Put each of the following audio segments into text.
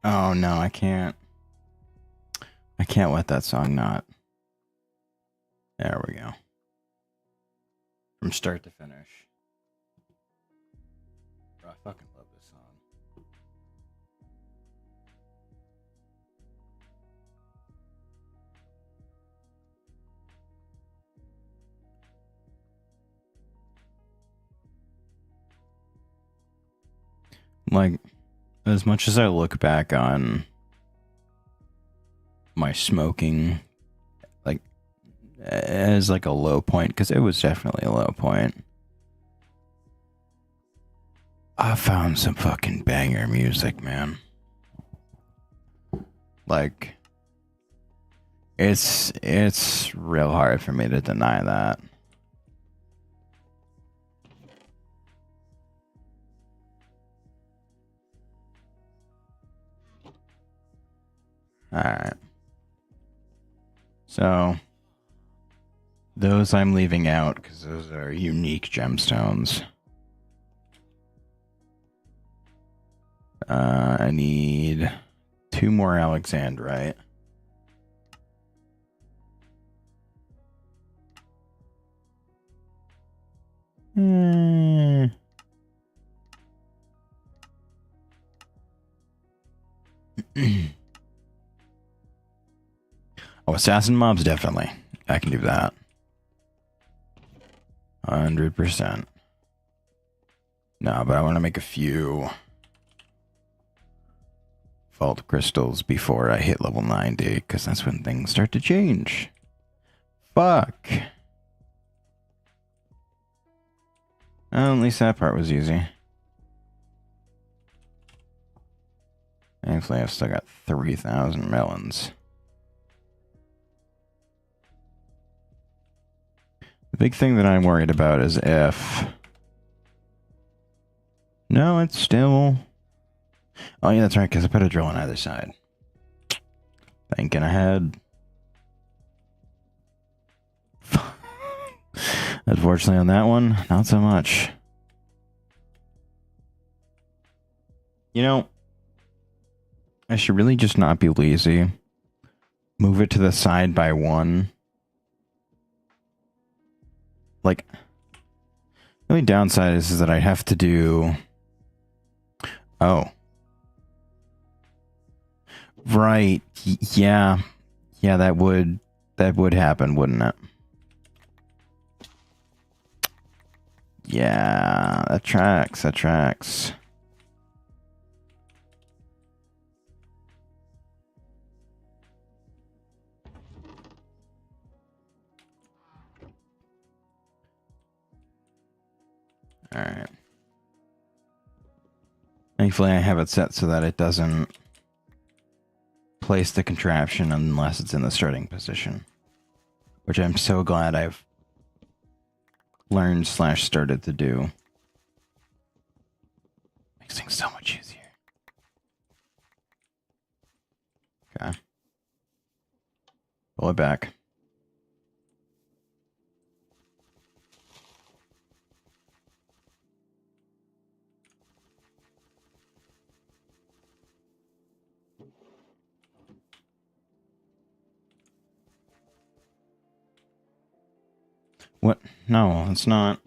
Oh no, I can't. I can't let that song not. There we go. From start to finish. Bro, I fucking love this song. Like, as much as I look back on my smoking, like, as like a low point, because it was definitely a low point, I found some fucking banger music, man. Like, it's real hard for me to deny that. Alright. So, those I'm leaving out because those are unique gemstones. I need 2 more Alexandrite. Oh, assassin mobs, definitely. I can do that. 100%. No, but I want to make a few vault crystals before I hit level 90, because that's when things start to change. Fuck. Well, at least that part was easy. Thankfully, I've still got 3,000 melons. The big thing that I'm worried about is if... No, it's still... Oh, yeah, that's right, because I put a drill on either side. Thinking ahead. Unfortunately, on that one, not so much. You know, I should really just not be lazy. Move it to the side by 1. Like, the only downside is that I have to do... Oh. Right. Yeah. Yeah, that would happen, wouldn't it? Yeah, that tracks. Alright. Thankfully, I have it set so that it doesn't place the contraption unless it's in the starting position. Which I'm so glad I've learned / started to do. Makes things so much easier. Okay. Pull it back. What? No, it's not.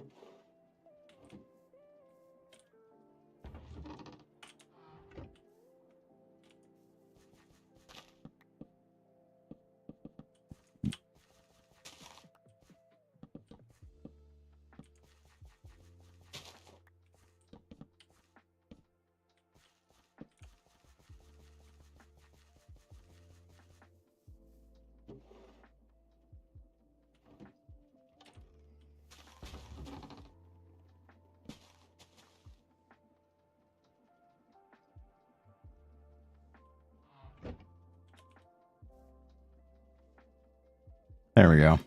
There we go.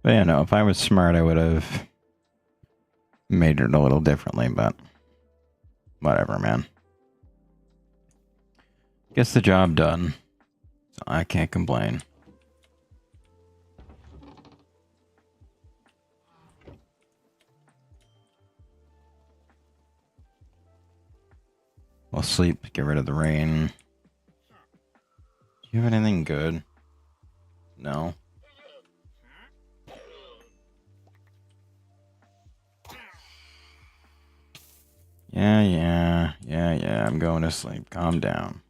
But yeah, no, if I was smart, I would have made it a little differently, but whatever, man. Gets the job done. So I can't complain. Fall asleep, get rid of the rain. Do you have anything good? No. Yeah, I'm going to sleep. Calm down.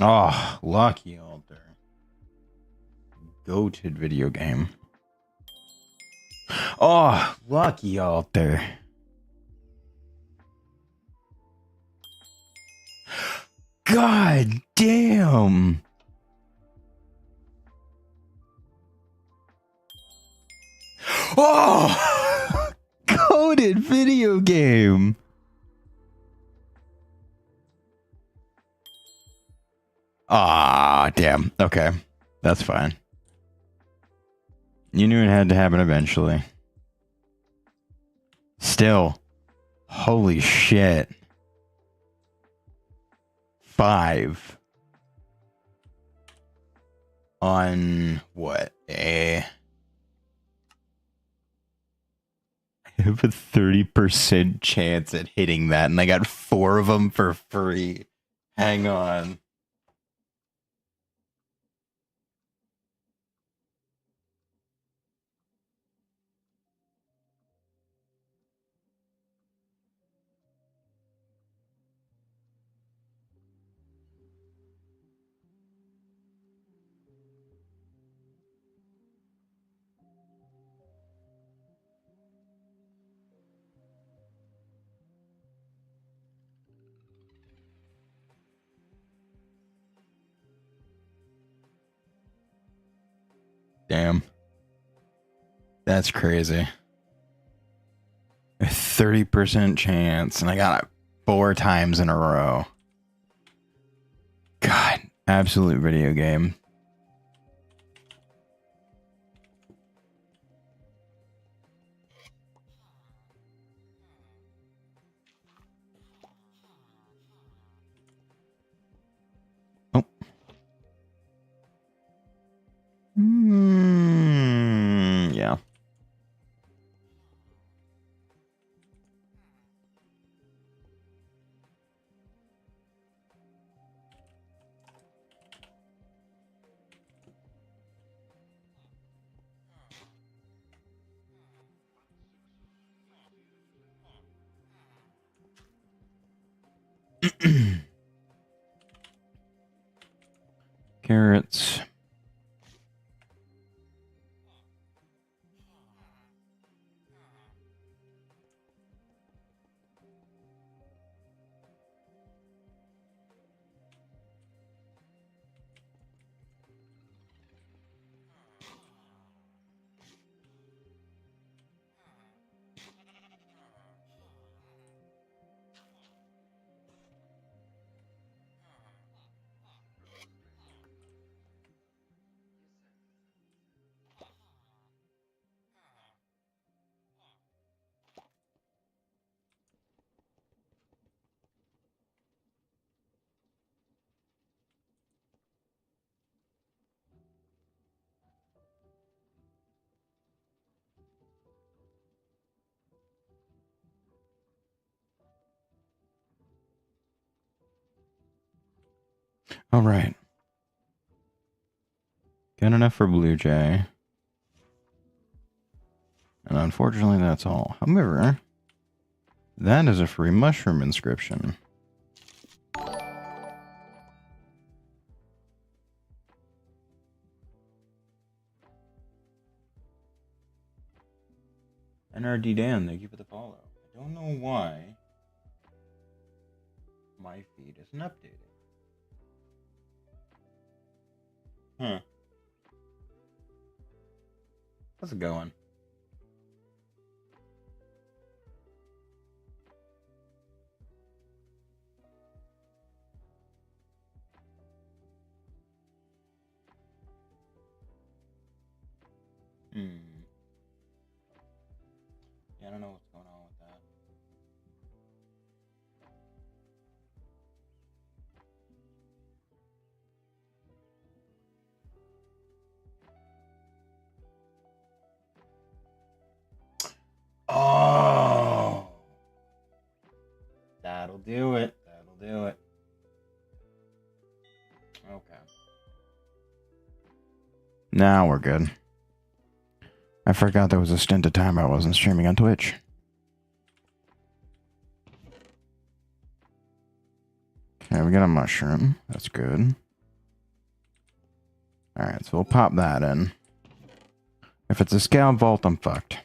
Oh, Lucky Altar. Goated video game. Oh, Lucky Altar. God damn. Oh, coded video game. Ah, damn. Okay, that's fine. You knew it had to happen eventually. Still, holy shit. 5 on what? I have a 30% chance at hitting that, and I got 4 of them for free. Hang on. Damn. That's crazy. A 30% chance, and I got it 4 times in a row. God, absolute video game. Oh. Yeah. Carrots. All right. Good enough for Blue Jay. And unfortunately, that's all. However, that is a free mushroom inscription. NRD Dan, thank you for the follow. I don't know why my feed isn't updated. Huh. How's it going? do it. That'll do it. Okay. Now we're good. I forgot there was a stint of time I wasn't streaming on Twitch. Okay, we got a mushroom. That's good. Alright, so we'll pop that in. If it's a scale vault, I'm fucked.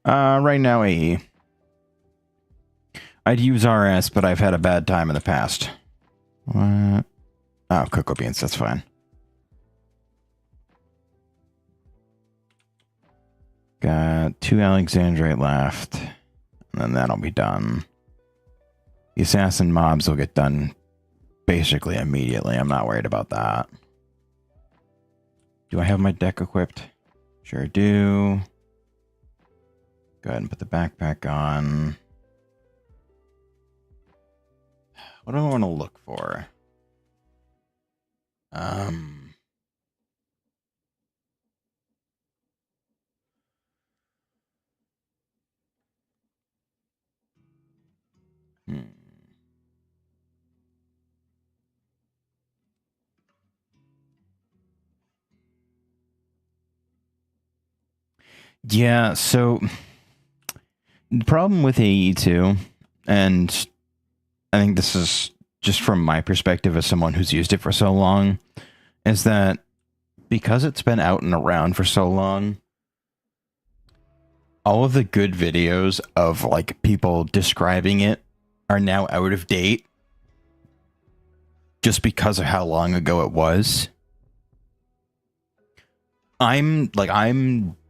Right now, AE. I'd use RS, but I've had a bad time in the past. What? Oh, cocoa beans, that's fine. Got 2 Alexandrite left, and then that'll be done. The assassin mobs will get done basically immediately. I'm not worried about that. Do I have my deck equipped? Sure do. Go ahead and put the backpack on. What do I want to look for? Yeah, so the problem with AE2, and I think this is just from my perspective as someone who's used it for so long, is that because it's been out and around for so long, all of the good videos of like people describing it are now out of date just because of how long ago it was.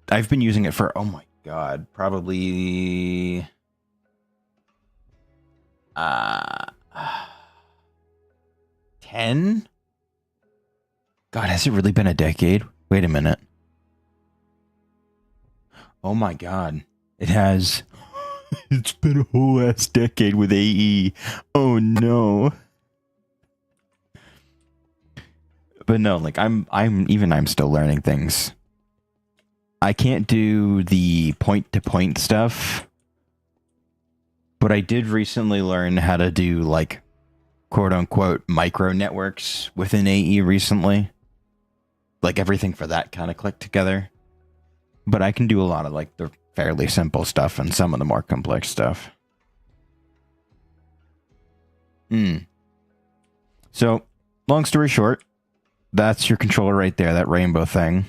I've been using it for, oh my god, probably 10? God, has it really been a decade? Wait a minute. Oh my god. It has. It's been a whole ass decade with AE. Oh no. But no, like I'm still learning things. I can't do the point-to-point stuff, but I did recently learn how to do, like, quote-unquote micro networks within AE recently. Like, everything for that kind of clicked together. But I can do a lot of, like, the fairly simple stuff and some of the more complex stuff. So, long story short, that's your controller right there, that rainbow thing.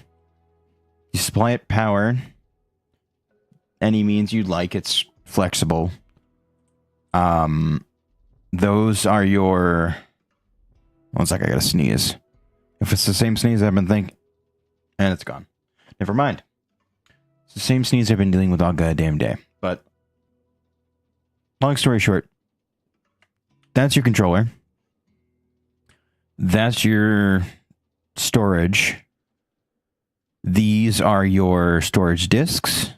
You supply it power. Any means you'd like. It's flexible. Those are your... One sec, I gotta sneeze. If it's the same sneeze I've been thinking... And it's gone. Never mind. It's the same sneeze I've been dealing with all goddamn day. But... long story short. That's your controller. That's your storage. These are your storage disks.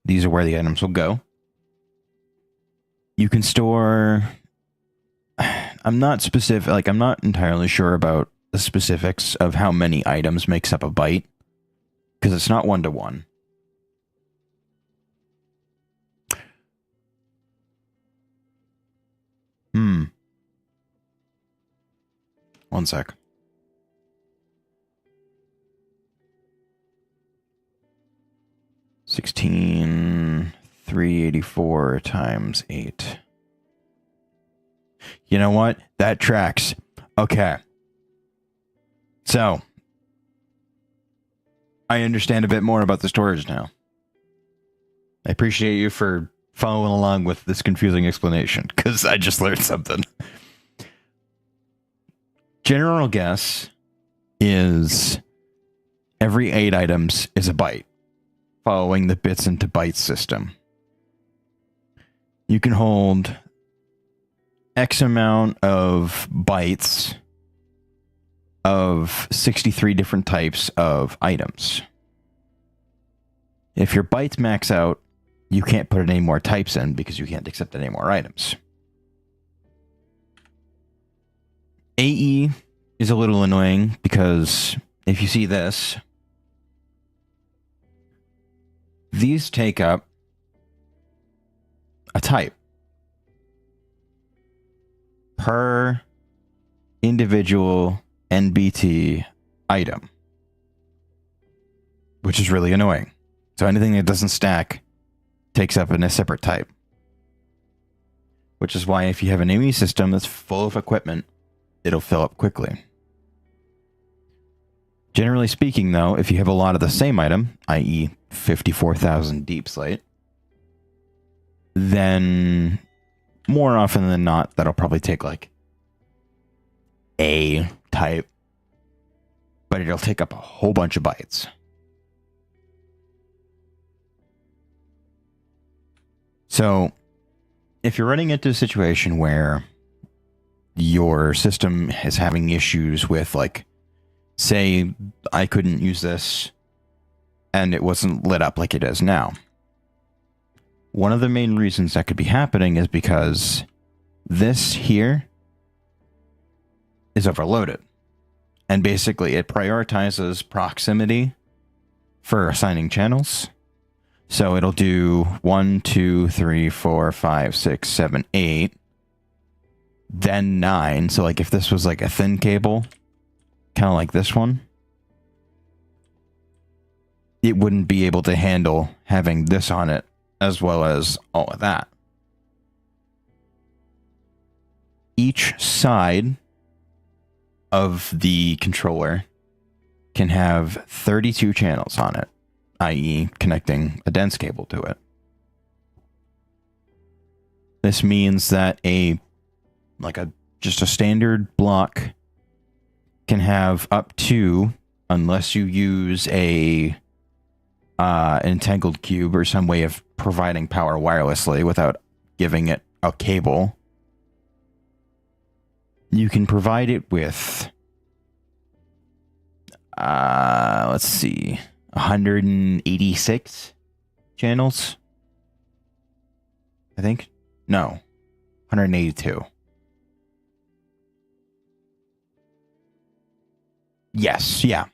These are where the items will go. You can store... I'm not specific, like, I'm not entirely sure about the specifics of how many items makes up a byte, because it's not one-to-one. One sec. 16,384 times 8. You know what? That tracks. Okay. So, I understand a bit more about the storage now. I appreciate you for following along with this confusing explanation, because I just learned something. General guess is every 8 items is a byte, following the bits into bytes system. You can hold X amount of bytes of 63 different types of items. If your bytes max out, you can't put any more types in because you can't accept any more items. AE is a little annoying because if you see this, these take up a type. per individual NBT item, which is really annoying. So anything that doesn't stack takes up in a separate type. Which is why if you have an ME system that's full of equipment, it'll fill up quickly. Generally speaking, though, if you have a lot of the same item, i.e. 54,000 deep slate, then more often than not, that'll probably take like a type, but it'll take up a whole bunch of bytes. So if you're running into a situation where your system is having issues with, like, say I couldn't use this and it wasn't lit up like it is now, one of the main reasons that could be happening is because this here is overloaded. And basically it prioritizes proximity for assigning channels. So it'll do 1, 2, 3, 4, 5, 6, 7, 8, then 9. So like if this was like a thin cable, kind of like this one, it wouldn't be able to handle having this on it as well as all of that. Each side of the controller can have 32 channels on it, i.e. connecting a dense cable to it. This means that just a standard block can have up to, unless you use a entangled cube or some way of providing power wirelessly without giving it a cable, you can provide it with, let's see, 186 channels, I think. No, 182. Yes, yeah.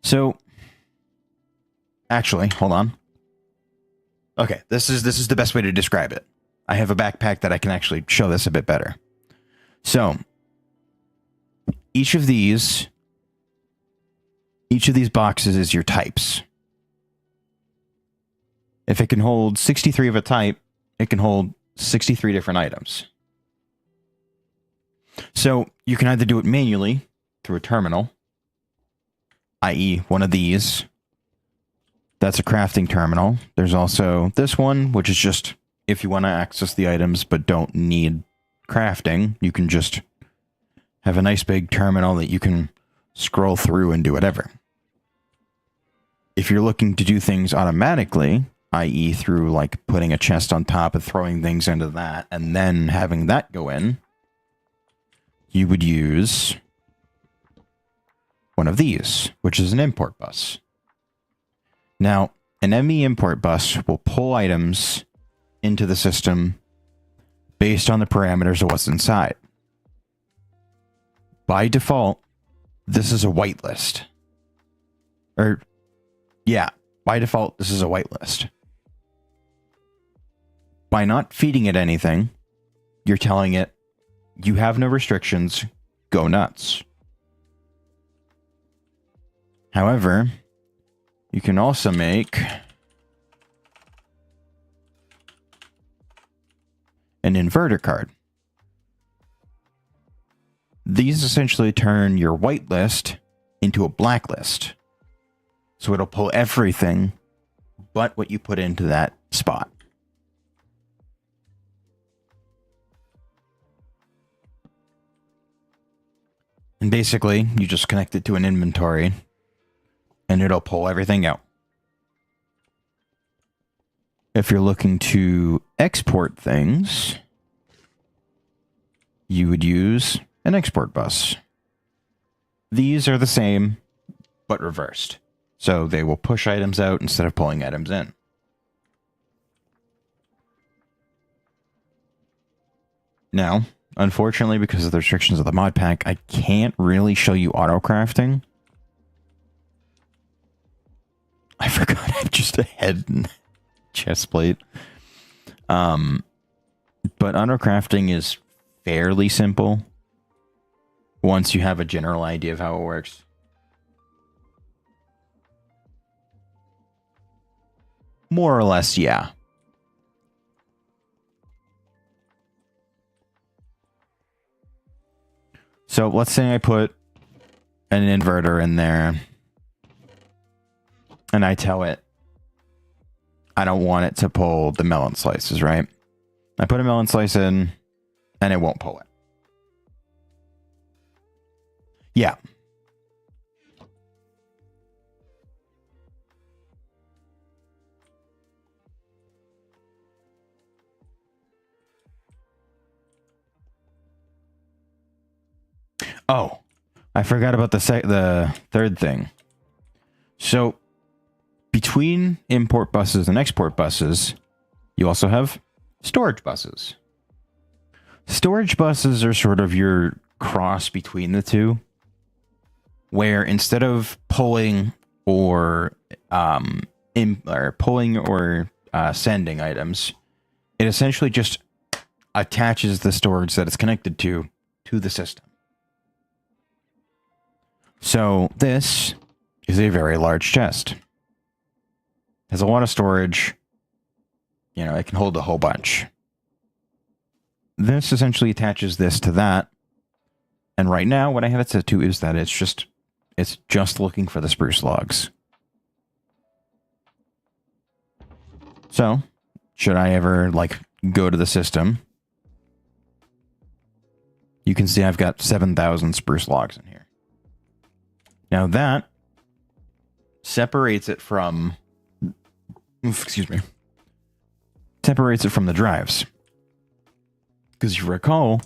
So, actually, hold on. Okay, this is the best way to describe it. I have a backpack that I can actually show this a bit better. So, each of these boxes is your types. If it can hold 63 of a type, it can hold 63 different items. So you can either do it manually through a terminal, i.e. one of these. That's a crafting terminal. There's also this one, which is just if you want to access the items but don't need crafting, you can just have a nice big terminal that you can scroll through and do whatever. If you're looking to do things automatically, i.e. through like putting a chest on top and throwing things into that and then having that go in, you would use one of these, which is an import bus. Now, an ME import bus will pull items into the system based on the parameters of what's inside. By default, this is a whitelist. By default, this is a whitelist. By not feeding it anything, you're telling it, you have no restrictions, go nuts. However, you can also make an inverter card. These essentially turn your whitelist into a blacklist. So it'll pull everything but what you put into that spot. And basically, you just connect it to an inventory and it'll pull everything out. If you're looking to export things, you would use an export bus. These are the same, but reversed. So they will push items out instead of pulling items in. Now, unfortunately, because of the restrictions of the mod pack, I can't really show you auto crafting. I forgot I have just a head and chest plate. But autocrafting is fairly simple once you have a general idea of how it works. More or less, yeah. So let's say I put an inverter in there and I tell it I don't want it to pull the melon slices, right? I put a melon slice in and it won't pull it. Yeah. Oh, I forgot about the third thing. So between import buses and export buses, you also have storage buses. Storage buses are sort of your cross between the two, where instead of pulling or sending items, it essentially just attaches the storage that it's connected to the system. So this is a very large chest. Has a lot of storage. You know, it can hold a whole bunch. This essentially attaches this to that. And right now, what I have it set to is that it's just looking for the spruce logs. So, should I ever, like, go to the system, you can see I've got 7,000 spruce logs in here. Now that separates it from... Excuse me. Separates it from the drives. Because you recall,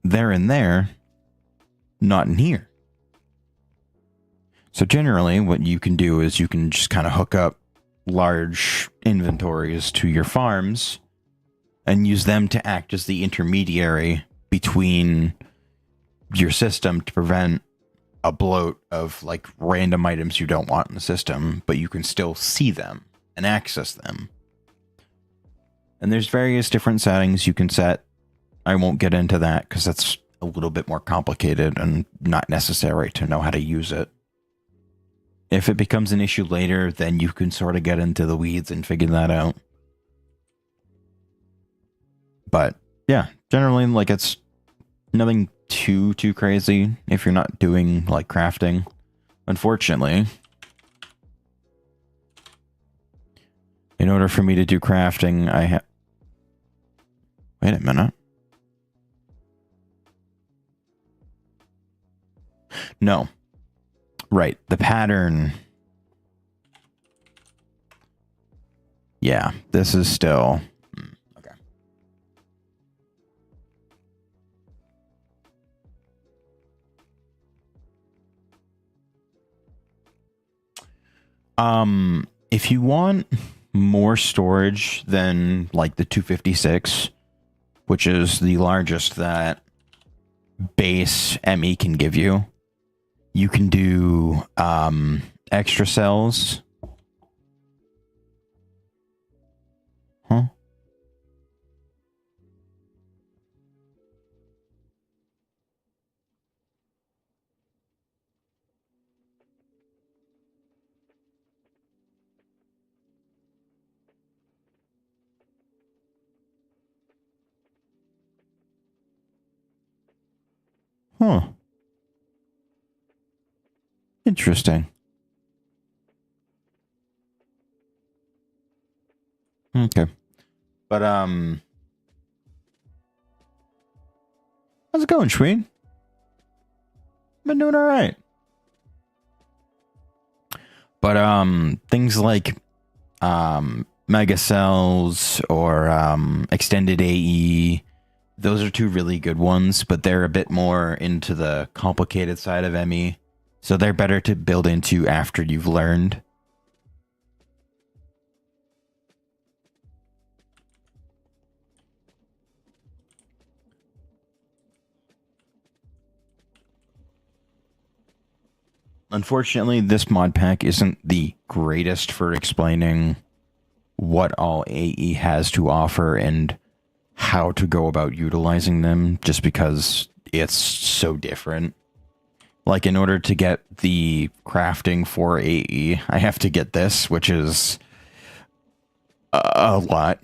they're in there, not in here. So generally, what you can do is you can just kind of hook up large inventories to your farms and use them to act as the intermediary between your system to prevent a bloat of like random items you don't want in the system, but you can still see them and access them. And there's various different settings you can set. I won't get into that because that's a little bit more complicated and not necessary to know how to use it. If it becomes an issue later, then you can sort of get into the weeds and figure that out. But yeah, generally, like, it's nothing too crazy if you're not doing like crafting. Unfortunately, in order for me to do crafting, I have... Wait a minute. No. Right, the pattern... Yeah, this is still... Okay. If you want more storage than like the 256, which is the largest that base ME can give you, you can do extra cells. Huh? Huh. Interesting. Okay. But, how's it going, Schween? Been doing alright. But, things like, mega cells or, extended AE, those are two really good ones, but they're a bit more into the complicated side of ME. So they're better to build into after you've learned. Unfortunately, this mod pack isn't the greatest for explaining what all AE has to offer and how to go about utilizing them just because it's so different. Like, in order to get the crafting for AE, I have to get this, which is a lot.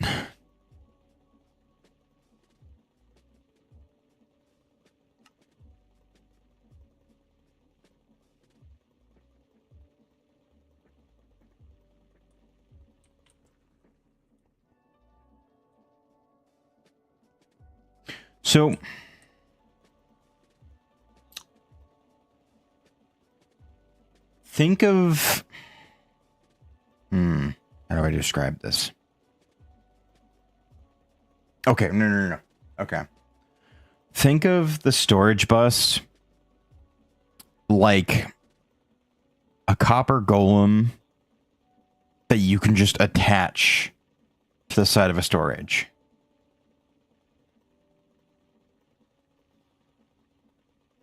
So, think of... how do I describe this? Okay, no. Okay. Think of the storage bus like a copper golem that you can just attach to the side of a storage.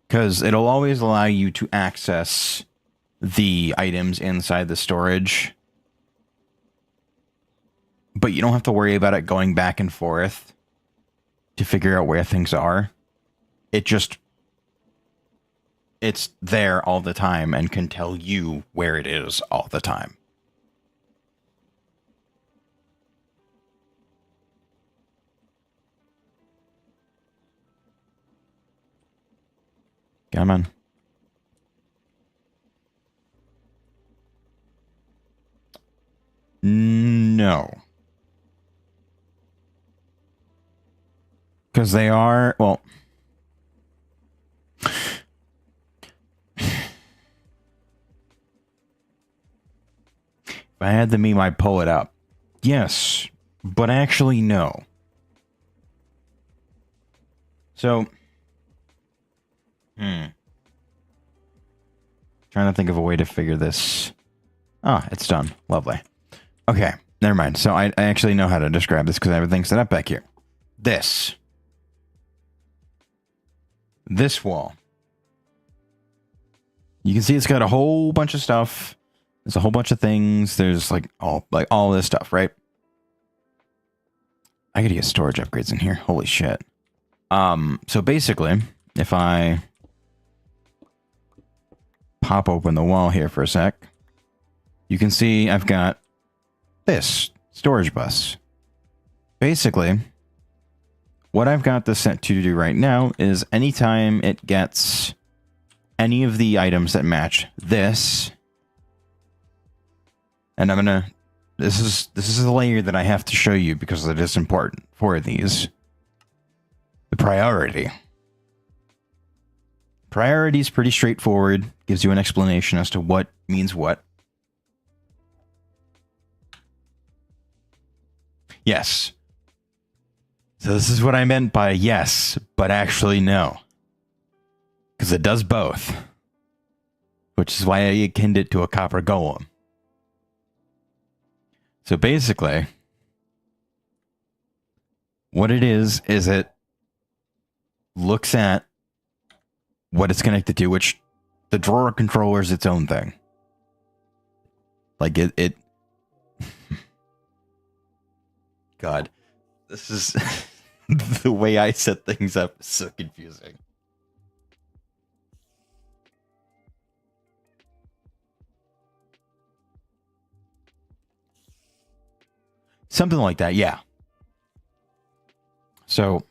Because it'll always allow you to access the items inside the storage. But you don't have to worry about it going back and forth to figure out where things are. It's there all the time and can tell you where it is all the time. Come on. No. Because they are, well... If I had the meme, I'd pull it up. Yes, but actually no. So... Trying to think of a way to figure this. Ah, it's done. Lovely. Okay, never mind. So I actually know how to describe this because I have everything set up back here. This wall. You can see it's got a whole bunch of stuff. There's a whole bunch of things. There's all this stuff, right? I gotta get storage upgrades in here. Holy shit. So basically, if I pop open the wall here for a sec, you can see I've got this storage bus. Basically, what I've got this set to do right now is anytime it gets any of the items that match this, and I'm gonna, this is a layer that I have to show you because it is important for these. The priority. Priority is pretty straightforward. Gives you an explanation as to what means what. Yes. So this is what I meant by yes, but actually no. Because it does both. Which is why I akined it to a copper golem. So basically, what it is it looks at what it's connected to, which the drawer controller is its own thing. Like it God, this is the way I set things up is so confusing. Something like that, yeah. So,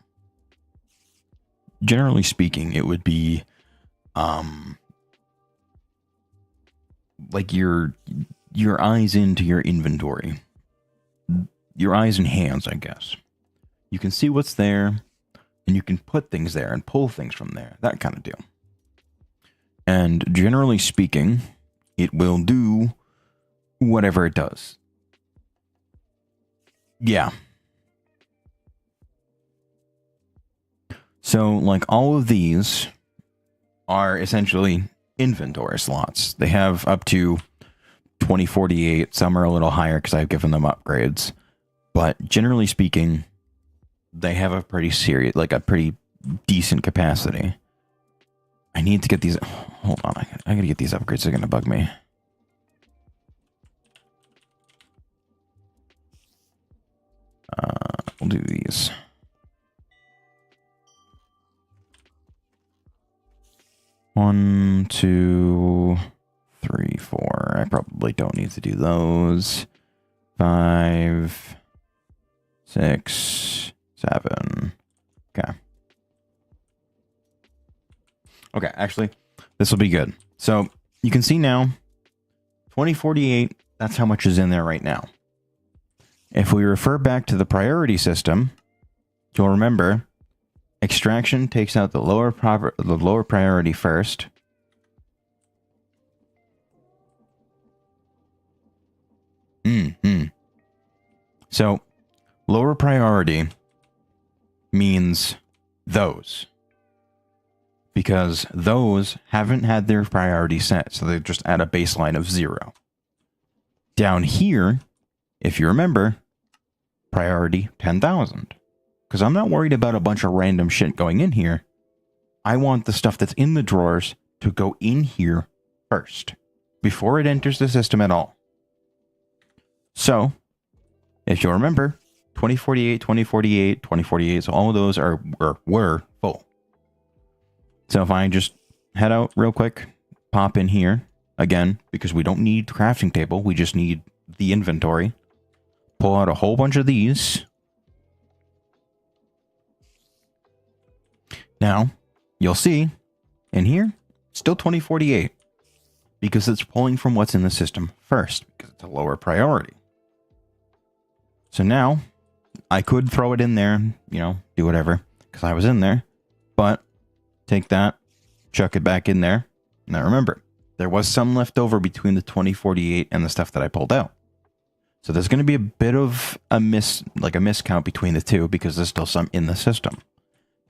generally speaking, it would be like your eyes into your inventory. Your eyes and hands, I guess. You can see what's there, and you can put things there and pull things from there. That kind of deal. And generally speaking, it will do whatever it does. Yeah. So, like, all of these are essentially inventory slots. They have up to 2048. Some are a little higher because I've given them upgrades. But generally speaking, they have a pretty serious, like a pretty decent capacity. I need to get these. Hold on, I gotta get these upgrades. They're gonna bug me. We'll do these. 1, 2, 3, 4. I probably don't need to do those. 5, 6, 7. Okay. Okay, actually, this will be good. So you can see now, 2048, that's how much is in there right now. If we refer back to the priority system, you'll remember extraction takes out the lower priority first. So lower priority means those, because those haven't had their priority set, so they're just at a baseline of 0. Down here, if you remember, priority 10,000. Because I'm not worried about a bunch of random shit going in here. I want the stuff that's in the drawers to go in here first, before it enters the system at all. So, if you'll remember, 2048, 2048, 2048, so all of those were full. So if I just head out real quick, pop in here, again, because we don't need the crafting table, we just need the inventory. Pull out a whole bunch of these. Now, you'll see, in here, still 2048. Because it's pulling from what's in the system first, because it's a lower priority. So now, I could throw it in there, you know, do whatever, because I was in there. But, take that, chuck it back in there. Now remember, there was some left over between the 2048 and the stuff that I pulled out. So there's going to be a bit of a miscount between the two, because there's still some in the system.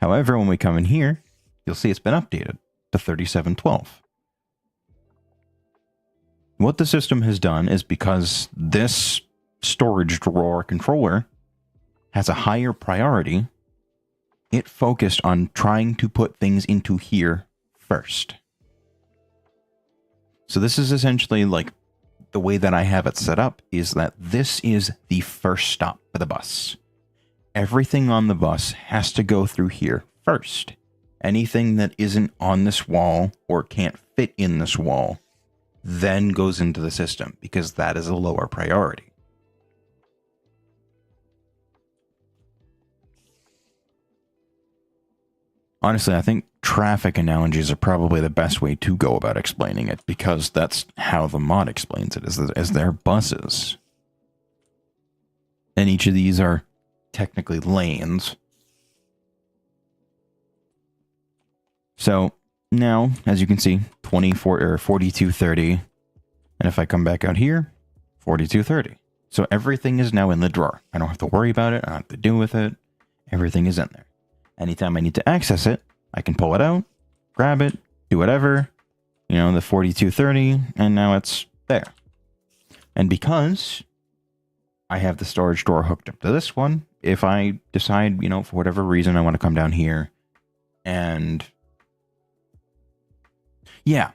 However, when we come in here, you'll see it's been updated to 3712. What the system has done is, because this storage drawer controller has a higher priority, it focused on trying to put things into here first. So this is essentially like the way that I have it set up, is that this is the first stop for the bus. Everything on the bus has to go through here first. Anything that isn't on this wall or can't fit in this wall then goes into the system, because that is a lower priority. Honestly, I think traffic analogies are probably the best way to go about explaining it, because that's how the mod explains it, is their buses. And each of these are technically lanes. So now, as you can see, 4230. And if I come back out here, 4230. So everything is now in the drawer. I don't have to worry about it. I don't have to do with it. Everything is in there. Anytime I need to access it, I can pull it out, grab it, do whatever, you know, the 4230, and now it's there. And because I have the storage drawer hooked up to this one, if I decide, you know, for whatever reason, I want to come down here and yeah,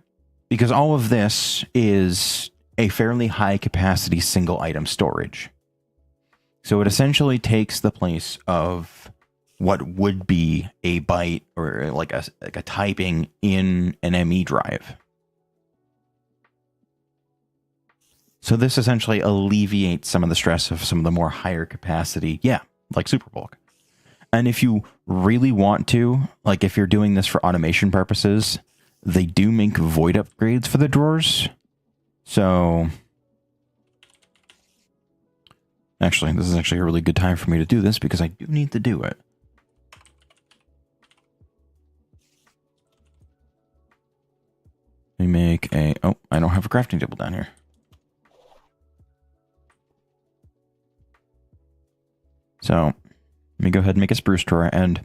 because all of this is a fairly high capacity single item storage. So it essentially takes the place of what would be a byte or like a typing in an ME drive. So this essentially alleviates some of the stress of some of the more higher capacity, like Superbulk. And if you really want to, like if you're doing this for automation purposes, they do make void upgrades for the drawers. So actually, this is actually a really good time for me to do this, because I do need to do it. Let me make a... Oh, I don't have a crafting table down here. So, let me go ahead and make a spruce drawer, and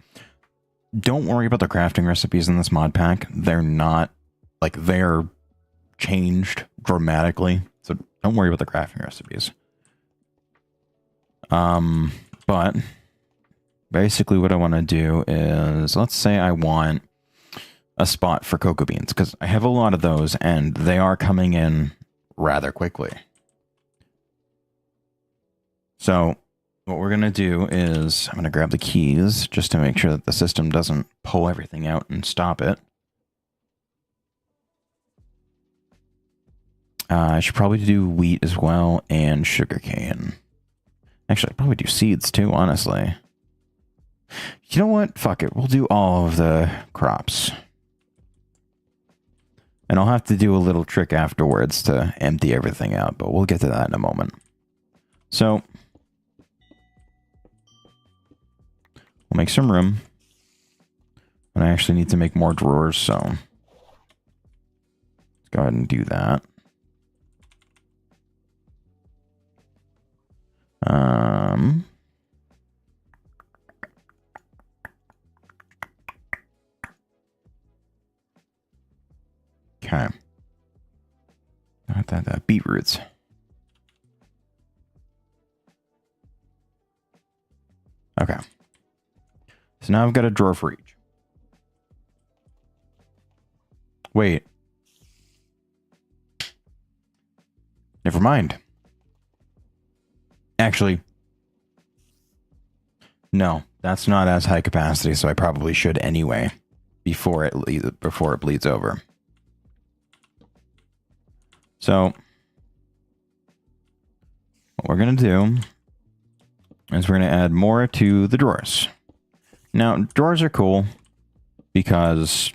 don't worry about the crafting recipes in this mod pack. They're not, like, they're changed dramatically, so don't worry about the crafting recipes. But basically what I want to do is, let's say I want a spot for cocoa beans, because I have a lot of those, and they are coming in rather quickly. So what we're going to do is I'm going to grab the keys just to make sure that the system doesn't pull everything out and stop it. I should probably do wheat as well and sugarcane. Actually, I'd probably do seeds too, honestly. You know what? Fuck it. We'll do all of the crops. And I'll have to do a little trick afterwards to empty everything out, but we'll get to that in a moment. So, we'll make some room. And I actually need to make more drawers, so let's go ahead and do that. Okay. Not that beetroots. Okay. So now I've got a drawer for each. Wait. Never mind. Actually, no, that's not as high capacity, so I probably should anyway before it bleeds over. So what we're going to do is we're going to add more to the drawers. Now, drawers are cool because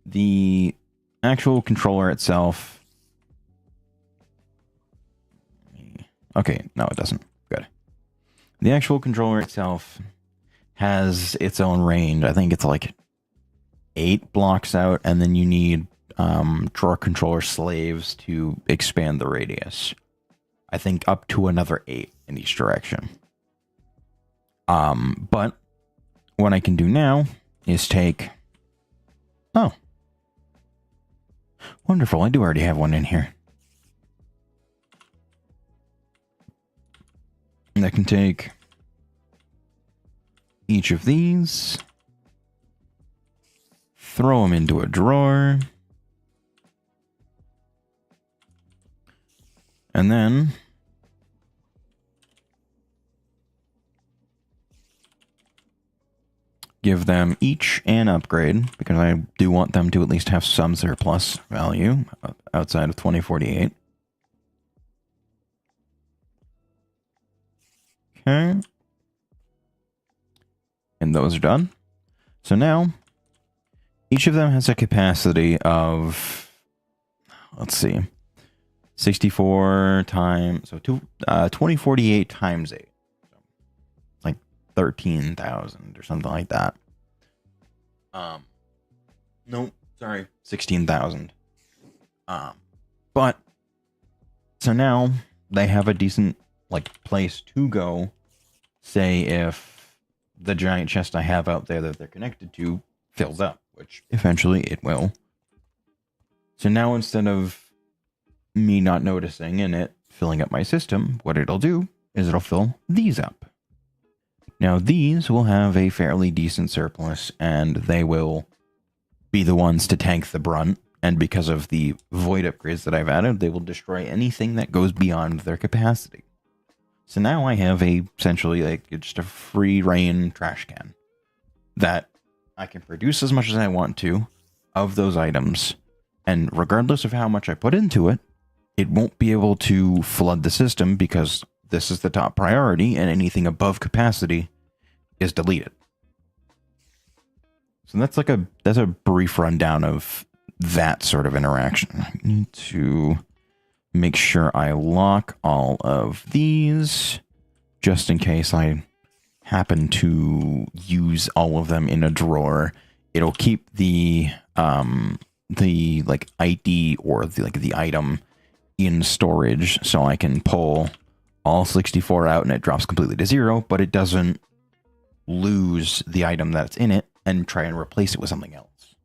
the actual controller itself... Okay, no, it doesn't. Good. The actual controller itself has its own range. I think it's like 8 blocks out, and then you need drawer controller slaves to expand the radius. I think up to another 8 in each direction. But what I can do now is take... Oh. Wonderful, I do already have one in here. And I can take each of these, throw them into a drawer, and then give them each an upgrade, because I do want them to at least have some surplus value outside of 2048. Okay. And those are done. So now, each of them has a capacity of, let's see, 64 times, so 2048 times 8. Like 13,000 or something like that. No, sorry, 16,000. But, so now they have a decent, like, place to go. Say if the giant chest I have out there that they're connected to fills up, which eventually it will. So now instead of me not noticing and it filling up my system, what it'll do is it'll fill these up. Now these will have a fairly decent surplus, and they will be the ones to tank the brunt, and because of the void upgrades that I've added, they will destroy anything that goes beyond their capacity. So now I have essentially like just a free reign trash can that I can produce as much as I want to of those items, and regardless of how much I put into it, it won't be able to flood the system because this is the top priority, and anything above capacity is deleted. So that's like that's a brief rundown of that sort of interaction. I need to make sure I lock all of these just in case I happen to use all of them in a drawer. It'll keep the like ID or the item in storage, so I can pull all 64 out and it drops completely to 0, but it doesn't lose the item that's in it and try and replace it with something else.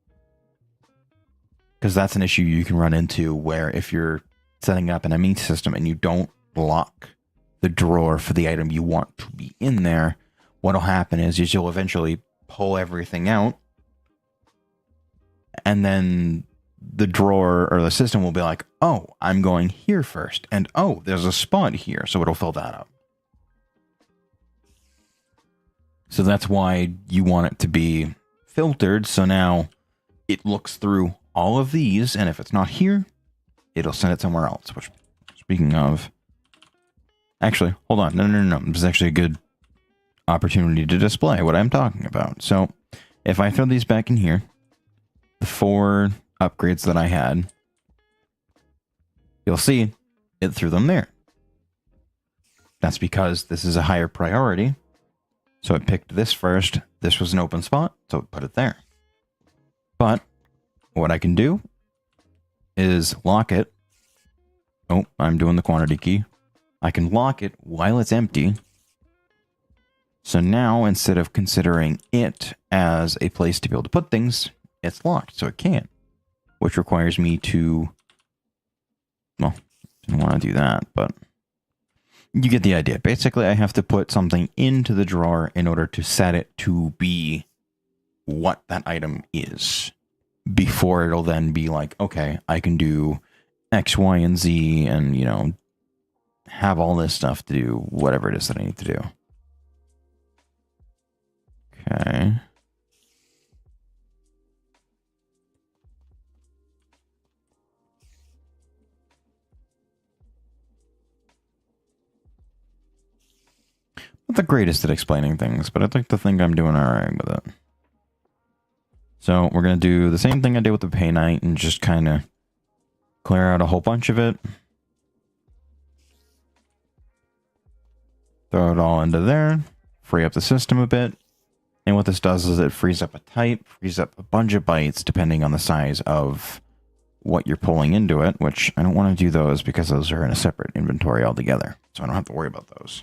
Because that's an issue you can run into where if you're setting up an ME system and you don't lock the drawer for the item you want to be in there, what'll happen is you'll eventually pull everything out, and then the drawer or the system will be like, oh, I'm going here first, and oh, there's a spot here, so it'll fill that up. So that's why you want it to be filtered, so now it looks through all of these, and if it's not here, it'll send it somewhere else. Which, speaking of, actually, hold on. No. This is actually a good opportunity to display what I'm talking about. So, if I throw these back in here, the 4 upgrades that I had, you'll see it threw them there. That's because this is a higher priority. So it picked this first. This was an open spot, so it put it there. But what I can do is lock it. Oh, I'm doing the quantity key. I can lock it while it's empty. So now, instead of considering it as a place to be able to put things, it's locked, so it can't. Which requires me to... Well, I don't want to do that, but... You get the idea. Basically, I have to put something into the drawer in order to set it to be what that item is. Before it'll then be like, okay, I can do X, Y, and Z and, you know, have all this stuff to do whatever it is that I need to do. Okay. Not the greatest at explaining things, but I'd like to think I'm doing alright with it. So we're going to do the same thing I did with the Painite and just kind of clear out a whole bunch of it. Throw it all into there. Free up the system a bit. And what this does is it frees up a type, frees up a bunch of bytes depending on the size of what you're pulling into it, which I don't want to do those because those are in a separate inventory altogether. So I don't have to worry about those.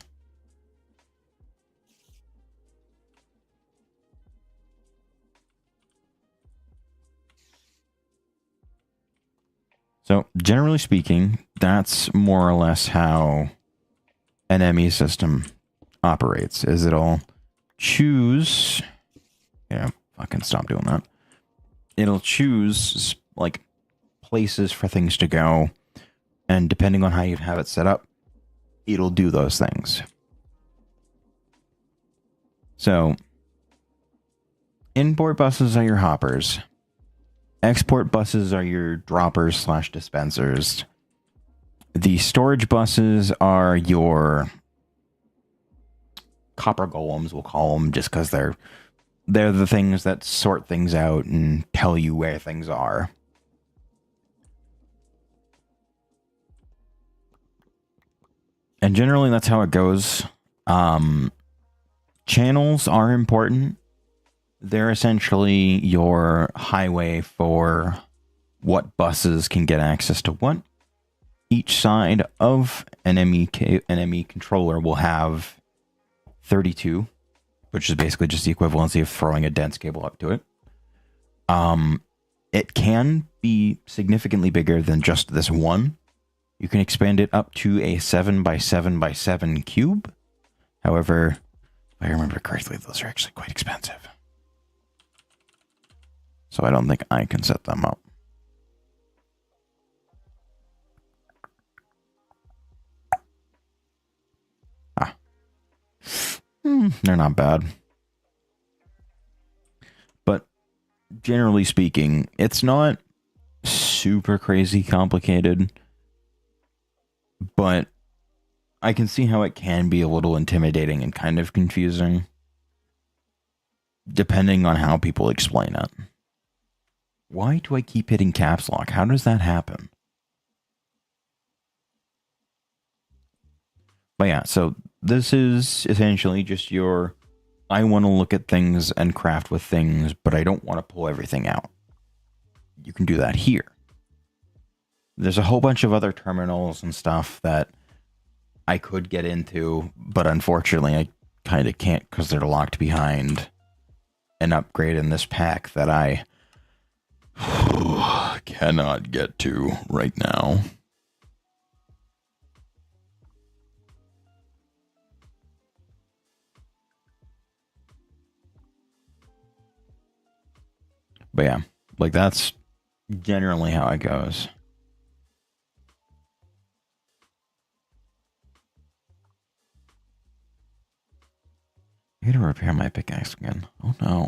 So, generally speaking, that's more or less how an ME system operates, is it'll choose... Yeah, fucking stop doing that. It'll choose, like, places for things to go, and depending on how you have it set up, it'll do those things. So, import buses are your hoppers. Export buses are your droppers / dispensers. The storage buses are your copper golems, we'll call them, just because they're the things that sort things out and tell you where things are. And generally that's how it goes. Channels are important. They're essentially your highway for what buses can get access to what. Each side of an ME controller will have 32, which is basically just the equivalency of throwing a dense cable up to it. It can be significantly bigger than just this one. You can expand it up to a 7x7x7 cube. However, if I remember correctly, those are actually quite expensive. So I don't think I can set them up. They're not bad. But generally speaking, it's not super crazy complicated. But I can see how it can be a little intimidating and kind of confusing, depending on how people explain it. Why do I keep hitting caps lock? How does that happen? But yeah, so this is essentially just your, I want to look at things and craft with things, but I don't want to pull everything out. You can do that here. There's a whole bunch of other terminals and stuff that I could get into, but unfortunately I kind of can't because they're locked behind an upgrade in this pack that I cannot get to right now. But yeah, like that's generally how it goes. I gotta repair my pickaxe again. Oh no.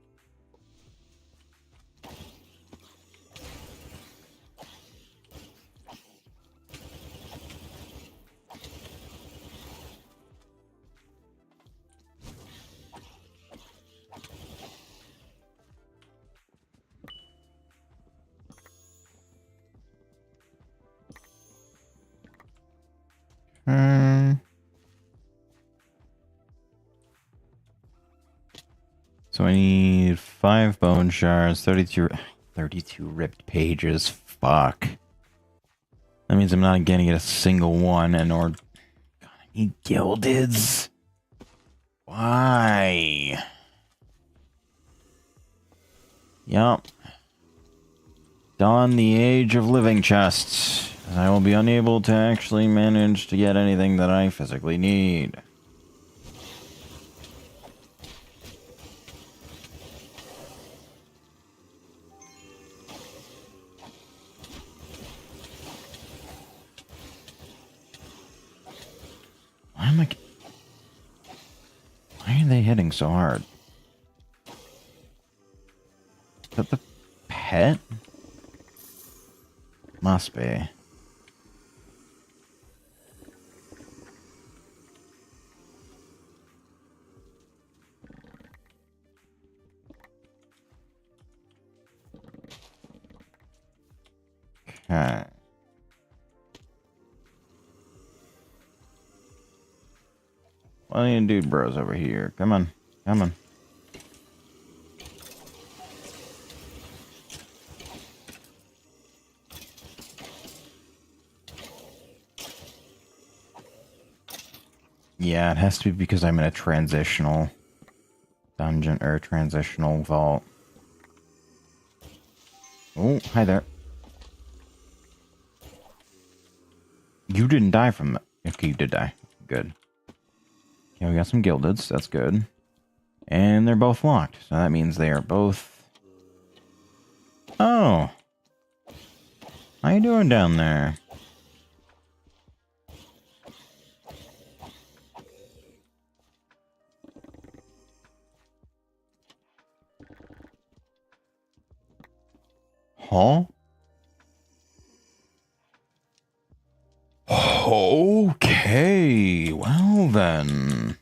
So I need 5 bone shards, 32 ripped pages. Fuck. That means I'm not getting a single one, and or... God, I need gildeds. Why? Yup. Dawn the age of living chests. I will be unable to actually manage to get anything that I physically need. Why am I... Why are they hitting so hard? Is that the pet? Must be. Okay. What are you dude bros over here? Come on. Come on. Yeah, it has to be because I'm in a transitional dungeon or transitional vault. Oh, hi there. You didn't die from that. Okay, you did die. Good. Okay, we got some gildeds. That's good. And they're both locked. So that means they are both... Oh. How you doing down there? Huh? Okay, well then.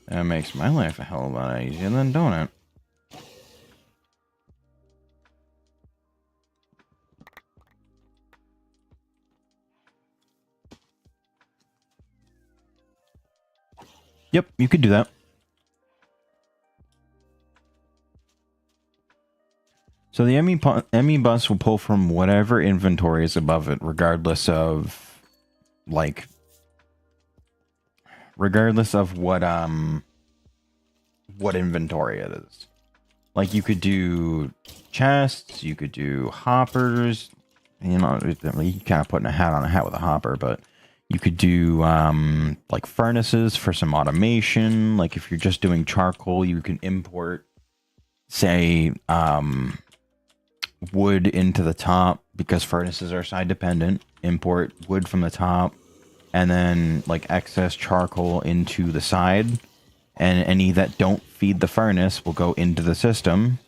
That makes my life a hell of a lot easier then, don't it? Yep, you could do that. So the ME bus will pull from whatever inventory is above it, regardless of, like, what inventory it is. Like, you could do chests, you could do hoppers, you know, you kind of putting a hat on a hat with a hopper, but you could do, like, furnaces for some automation. Like, if you're just doing charcoal, you can import, say, wood into the top, because furnaces are side dependent. Import wood from the top, and then, like, excess charcoal into the side. And any that don't feed the furnace will go into the system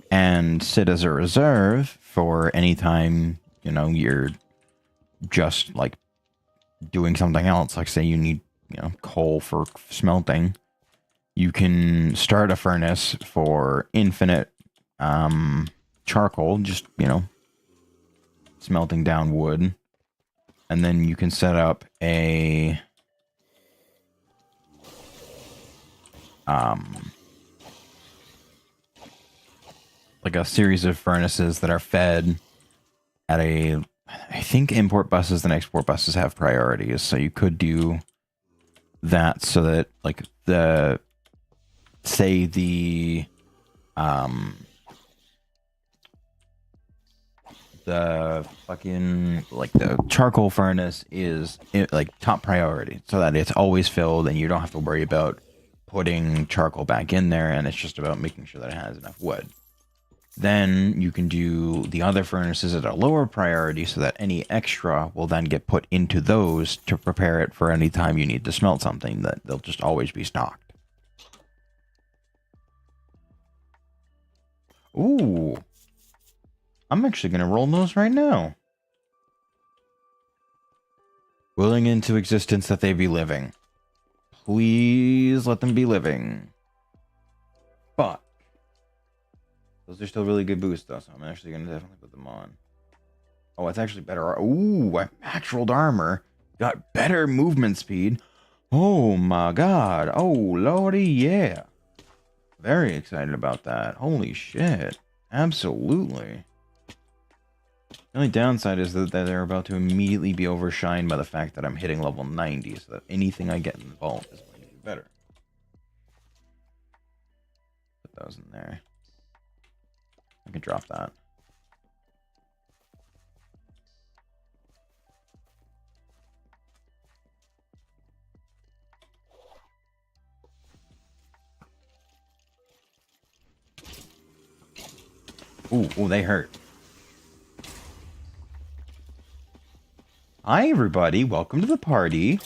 and sit as a reserve for any time, you know, you're just, like, doing something else. Like, say you need, you know, coal for smelting. You can start a furnace for infinite charcoal, just, you know, smelting down wood. And then you can set up a... like a series of furnaces that are fed at a... I think import buses and export buses have priorities, so you could do that so that, like, the... say the fucking, like, the charcoal furnace is, like, top priority, so that it's always filled and you don't have to worry about putting charcoal back in there, and it's just about making sure that it has enough wood. Then you can do the other furnaces at a lower priority so that any extra will then get put into those to prepare it for any time you need to smelt something, that they'll just always be stocked. Ooh. I'm actually going to roll those right now. Willing into existence that they be living. Please let them be living. Fuck. Those are still really good boosts, though, so I'm actually going to definitely put them on. Oh, it's actually better. Ooh, I max rolled armor. Got better movement speed. Oh my god. Oh, lordy, yeah. Very excited about that. Holy shit. Absolutely. The only downside is that they're about to immediately be overshined by the fact that I'm hitting level 90, so that anything I get in the vault is going to be better. Put those in there. I can drop that. Ooh, they hurt. Hi, everybody. Welcome to the party.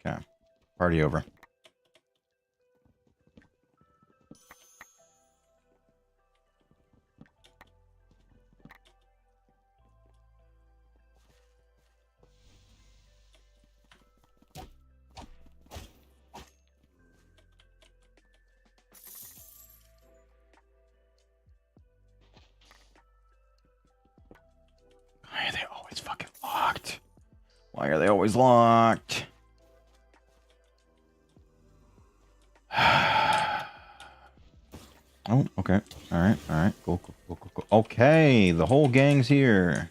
Okay. Party over. Why are they always fucking locked? Why are they always locked? Oh, okay. Alright. Cool. Okay, the whole gang's here.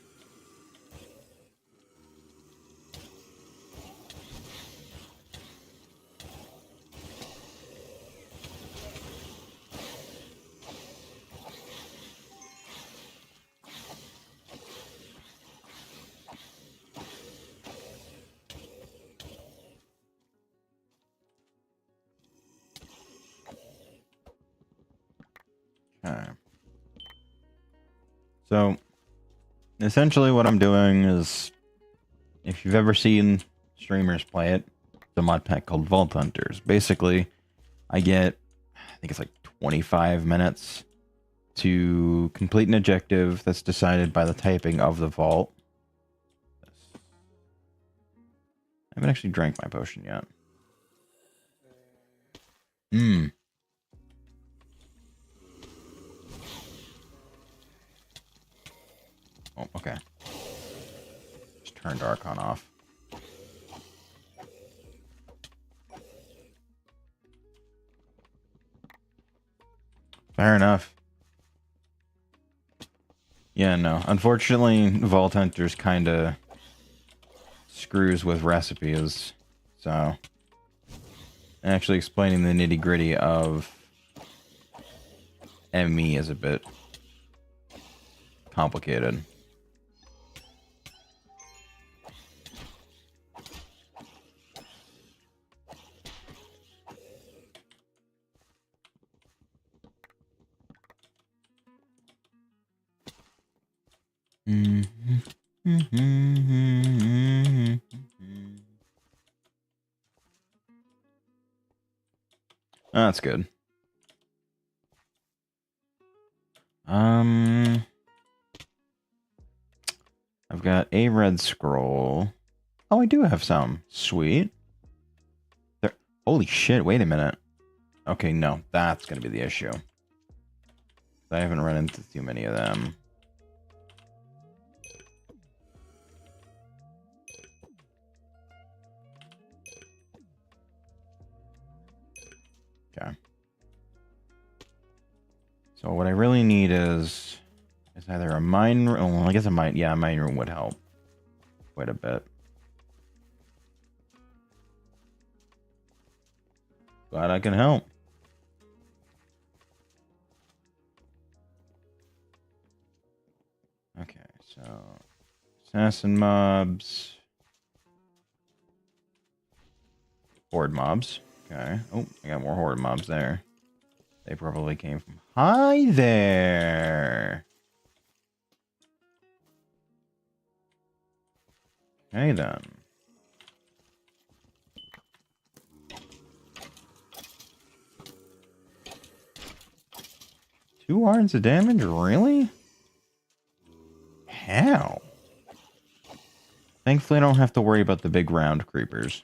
Okay. So, essentially what I'm doing is, if you've ever seen streamers play it, it's a mod pack called Vault Hunters. Basically, I get, I think it's like 25 minutes to complete an objective that's decided by the typing of the vault. I haven't actually drank my potion yet. Oh, okay. Just turned Archon off. Fair enough. Yeah, no. Unfortunately, Vault Hunters kind of screws with recipes, so actually explaining the nitty-gritty of ME is a bit complicated. That's good. I've got a red scroll. Oh, I do have some. Sweet. There. Holy shit, wait a minute. Okay, no, that's gonna be the issue. I haven't run into too many of them. Okay. So what I really need is either a mine room. Well, I guess a mine room would help quite a bit. Glad I can help. Okay, so assassin mobs, horde mobs. Okay. Oh, I got more horde mobs there. They probably came from. Hi there. Okay then. Two wards of damage, really? How? Thankfully, I don't have to worry about the big round creepers.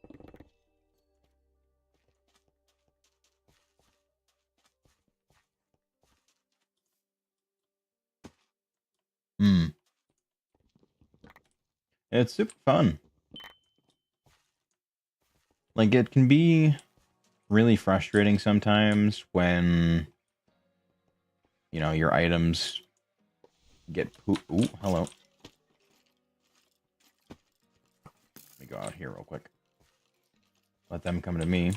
Hmm. It's super fun. Like, it can be really frustrating sometimes when, you know, your items get Ooh, hello. Let me go out here real quick. Let them come to me.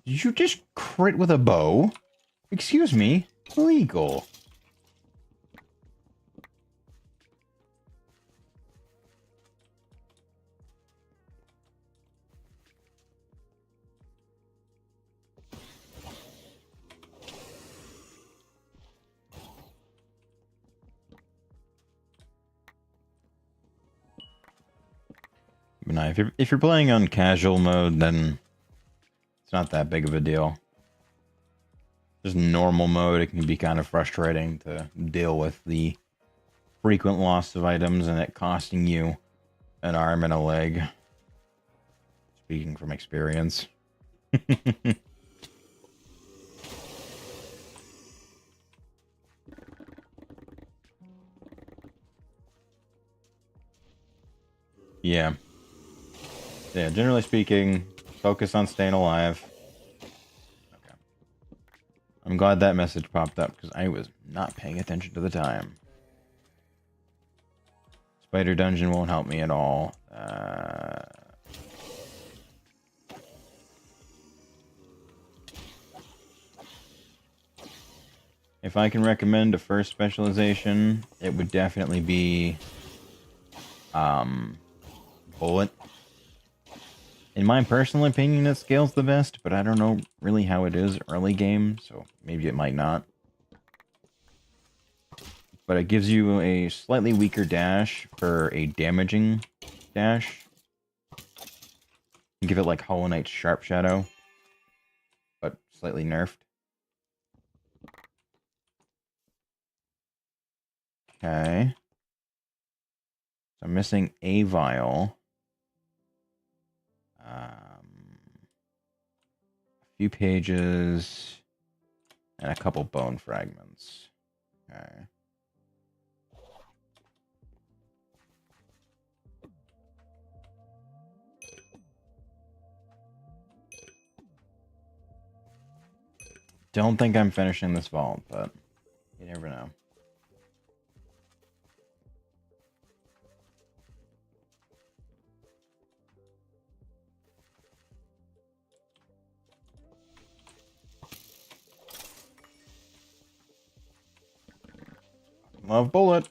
Did you just crit with a bow? Excuse me. Illegal. But no, if you're playing on casual mode, then it's not that big of a deal. Just normal mode, it can be kind of frustrating to deal with the frequent loss of items and it costing you an arm and a leg. Speaking from experience. Yeah. Yeah, generally speaking, focus on staying alive. Okay. I'm glad that message popped up because I was not paying attention to the time. Spider Dungeon won't help me at all. If I can recommend a first specialization, it would definitely be Bullet. In my personal opinion, it scales the best, but I don't know really how it is early game, so maybe it might not. But it gives you a slightly weaker dash for a damaging dash. You give it like Hollow Knight's Sharp Shadow, but slightly nerfed. Okay. So I'm missing a vial. A few pages. And a couple bone fragments. Okay. Don't think I'm finishing this vault, but you never know. Love bullet.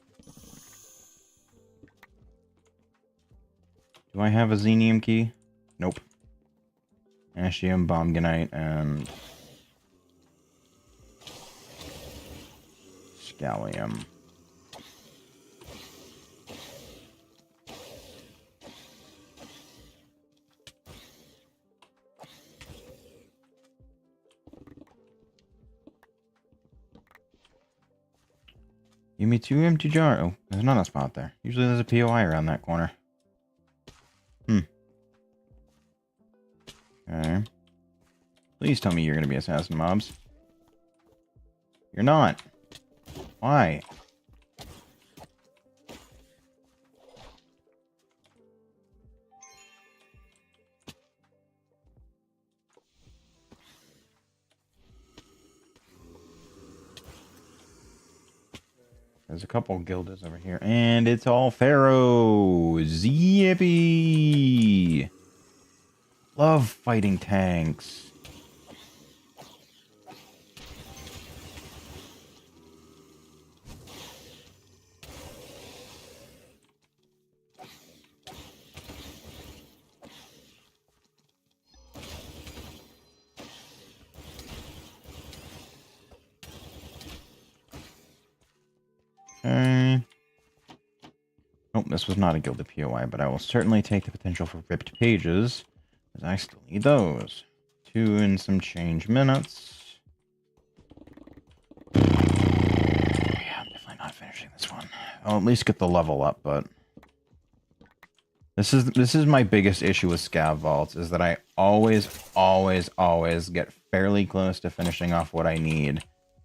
Do I have a Xenium key? Nope. Ashium, Bombganite, and Scallium. Give me 2 empty jars. Oh, there's not a spot there. Usually there's a POI around that corner. Okay. Please tell me you're going to be assassin mobs. You're not. Why? There's a couple guildas over here. And it's all pharaohs. Yippee! Love fighting tanks. Okay. Nope, this was not a Gilded POI, but I will certainly take the potential for ripped pages, as I still need those. 2 and some change minutes. Yeah, I'm definitely not finishing this one. I'll at least get the level up, but this is my biggest issue with Scav Vaults, is that I always get fairly close to finishing off what I need,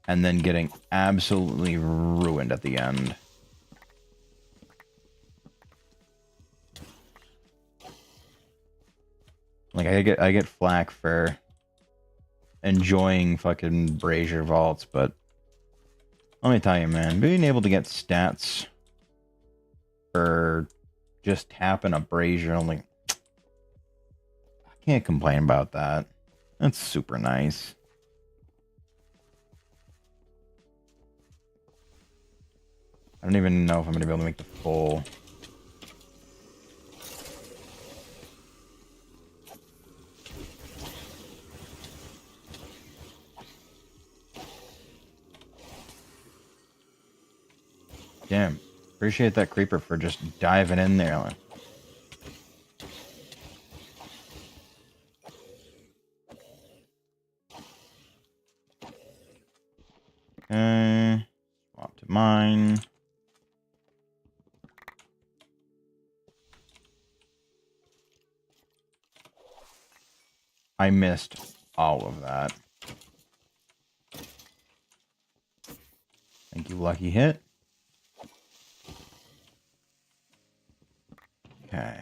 and then getting absolutely ruined at the end. Like, I get flack for enjoying fucking Brazier vaults, but let me tell you, man, being able to get stats for just tapping a Brazier, I'm like, I can't complain about that. That's super nice. I don't even know if I'm going to be able to make the full... Damn. Appreciate that creeper for just diving in there. Okay. Swap to mine. I missed all of that. Thank you, lucky hit. Okay.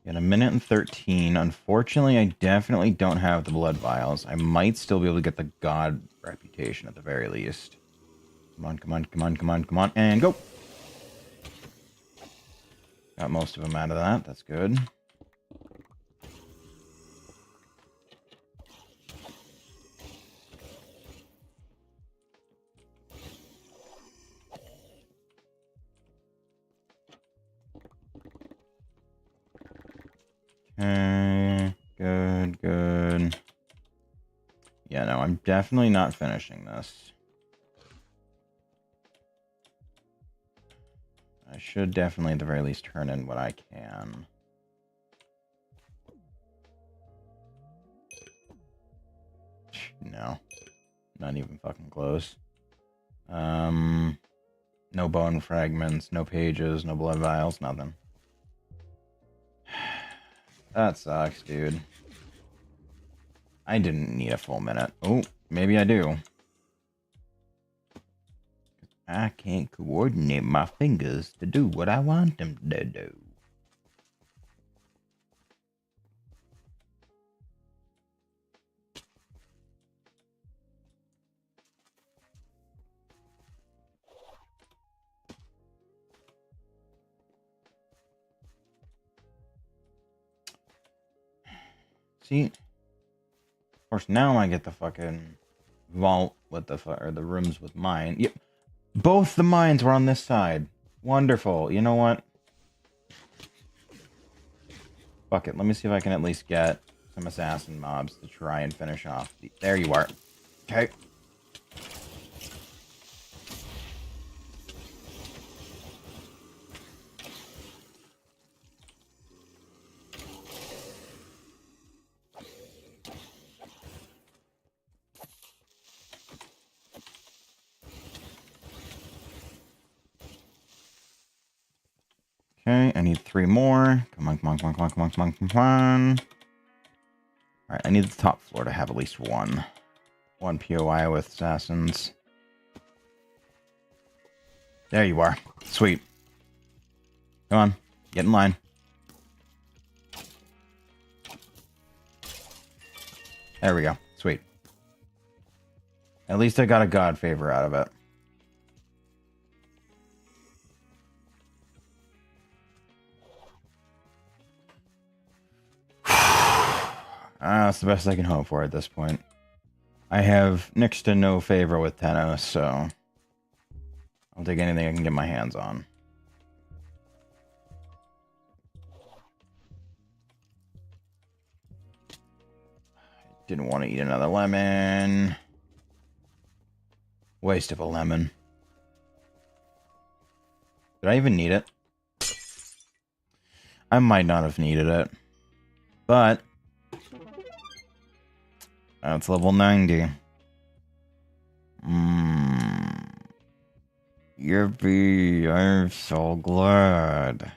In a minute and 13. Unfortunately, I definitely don't have the blood vials. I might still be able to get the god reputation at the very least. Come on, come on, come on, come on, come on, and go! Got most of them out of that. That's good. Okay, good, good. Yeah, no, I'm definitely not finishing this. I should definitely, at the very least, turn in what I can. No. Not even fucking close. No bone fragments, no pages, no blood vials, nothing. That sucks, dude. I didn't need a full minute. Oh, maybe I do. I can't coordinate my fingers to do what I want them to do. See? Of course, now I get the fucking vault with the or the rooms with mine. Yep. Both the mines were on this side. Wonderful. You know what? Fuck it. Let me see if I can at least get some assassin mobs to try and finish off. There you are. Okay. Okay, I need 3 more. Come on, come on, come on, come on, come on, come on, come on. Alright, I need the top floor to have at least one. One POI with assassins. There you are. Sweet. Come on, get in line. There we go. Sweet. At least I got a god favor out of it. That's the best I can hope for at this point. I have next to no favor with Tenos, so I'll take anything I can get my hands on. Didn't want to eat another lemon. Waste of a lemon. Did I even need it? I might not have needed it. But that's level 90. Yippee, I'm so glad.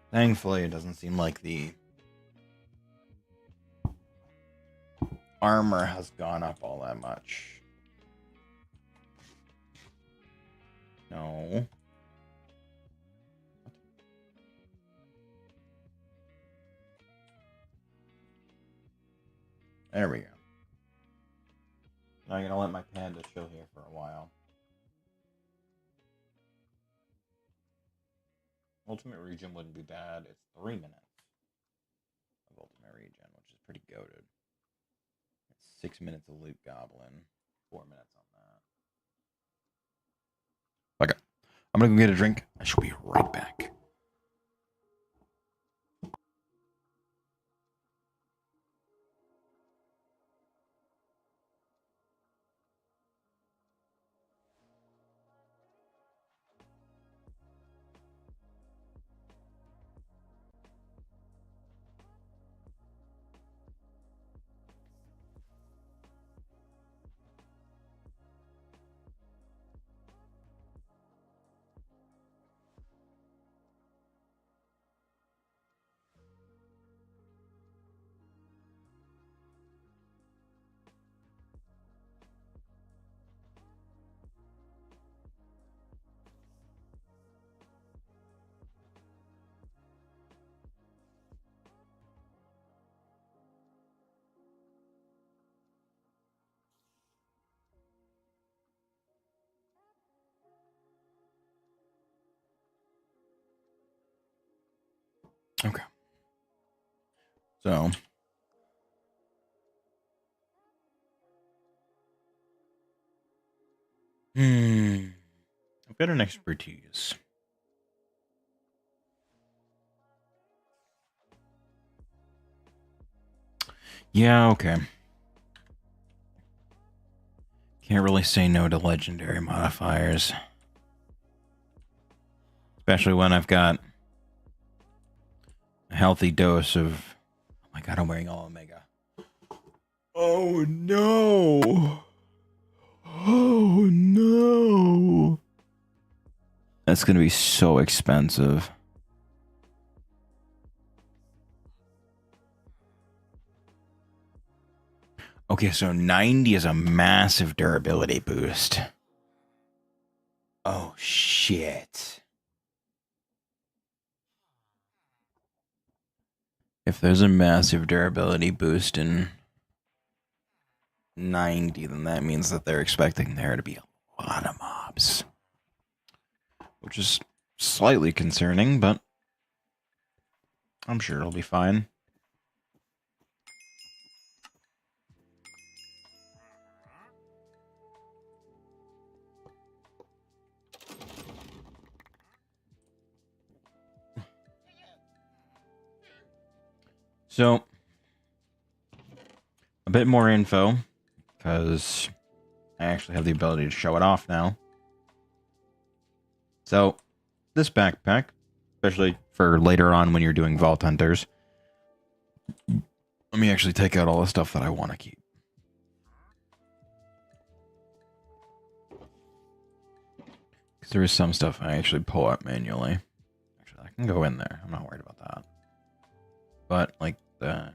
Thankfully, it doesn't seem like the armor has gone up all that much. No. There we go. Now I'm gonna let my panda chill here for a while. Ultimate Regen wouldn't be bad. It's 3 minutes of Ultimate Regen, which is pretty goated. It's 6 minutes of Loot Goblin, 4 minutes on that. Okay, I'm gonna go get a drink. I shall be right back. Okay. So, I've got an expertise. Yeah, okay. Can't really say no to legendary modifiers. Especially when I've got a healthy dose of... Oh my god, I'm wearing all Omega. Oh no! Oh no! That's gonna be so expensive. Okay, so 90 is a massive durability boost. Oh shit. If there's a massive durability boost in 90, then that means that they're expecting there to be a lot of mobs. Which is slightly concerning, but I'm sure it'll be fine. So, a bit more info, because I actually have the ability to show it off now. So, this backpack, especially for later on when you're doing Vault Hunters, let me actually take out all the stuff that I want to keep. Because there is some stuff I actually pull out manually. Actually, I can go in there. I'm not worried about that. But, like, the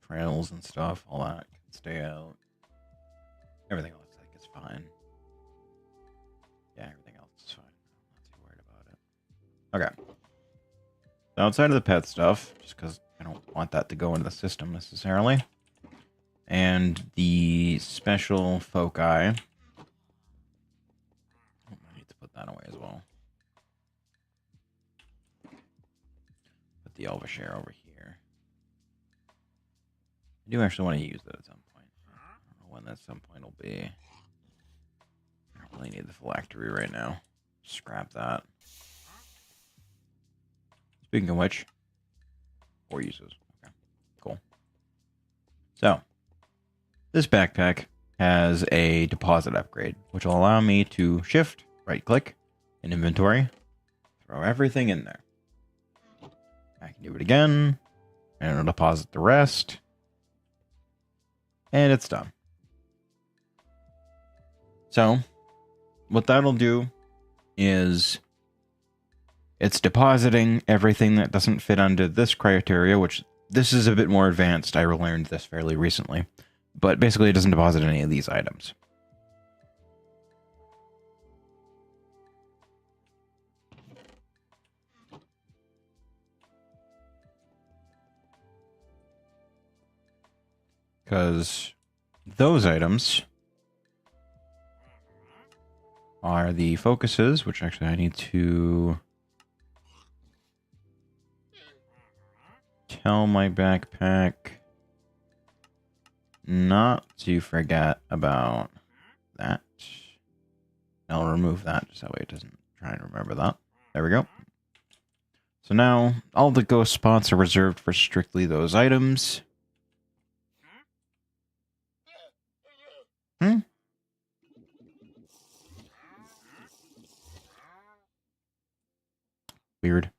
trails and stuff, all that can stay out. Everything looks like it's fine. Yeah, everything else is fine. I'm not too worried about it. Okay. So outside of the pet stuff, just because I don't want that to go into the system necessarily, and the special foci, I need to put that away as well. Put the Elvish over here. I do actually want to use that at some point. I don't know when that some point will be. I don't really need the phylactery right now. Scrap that. Speaking of which, 4 uses. Okay, cool. So, this backpack has a deposit upgrade, which will allow me to shift, right-click, in inventory, throw everything in there. I can do it again, and it'll deposit the rest, and it's done. So, what that'll do is it's depositing everything that doesn't fit under this criteria, which this is a bit more advanced. I learned this fairly recently. But basically, it doesn't deposit any of these items. Because those items are the focuses, which actually I need to tell my backpack not to forget about that. I'll remove that just that way it doesn't try and remember that. There we go. So now all the ghost spots are reserved for strictly those items. Weird.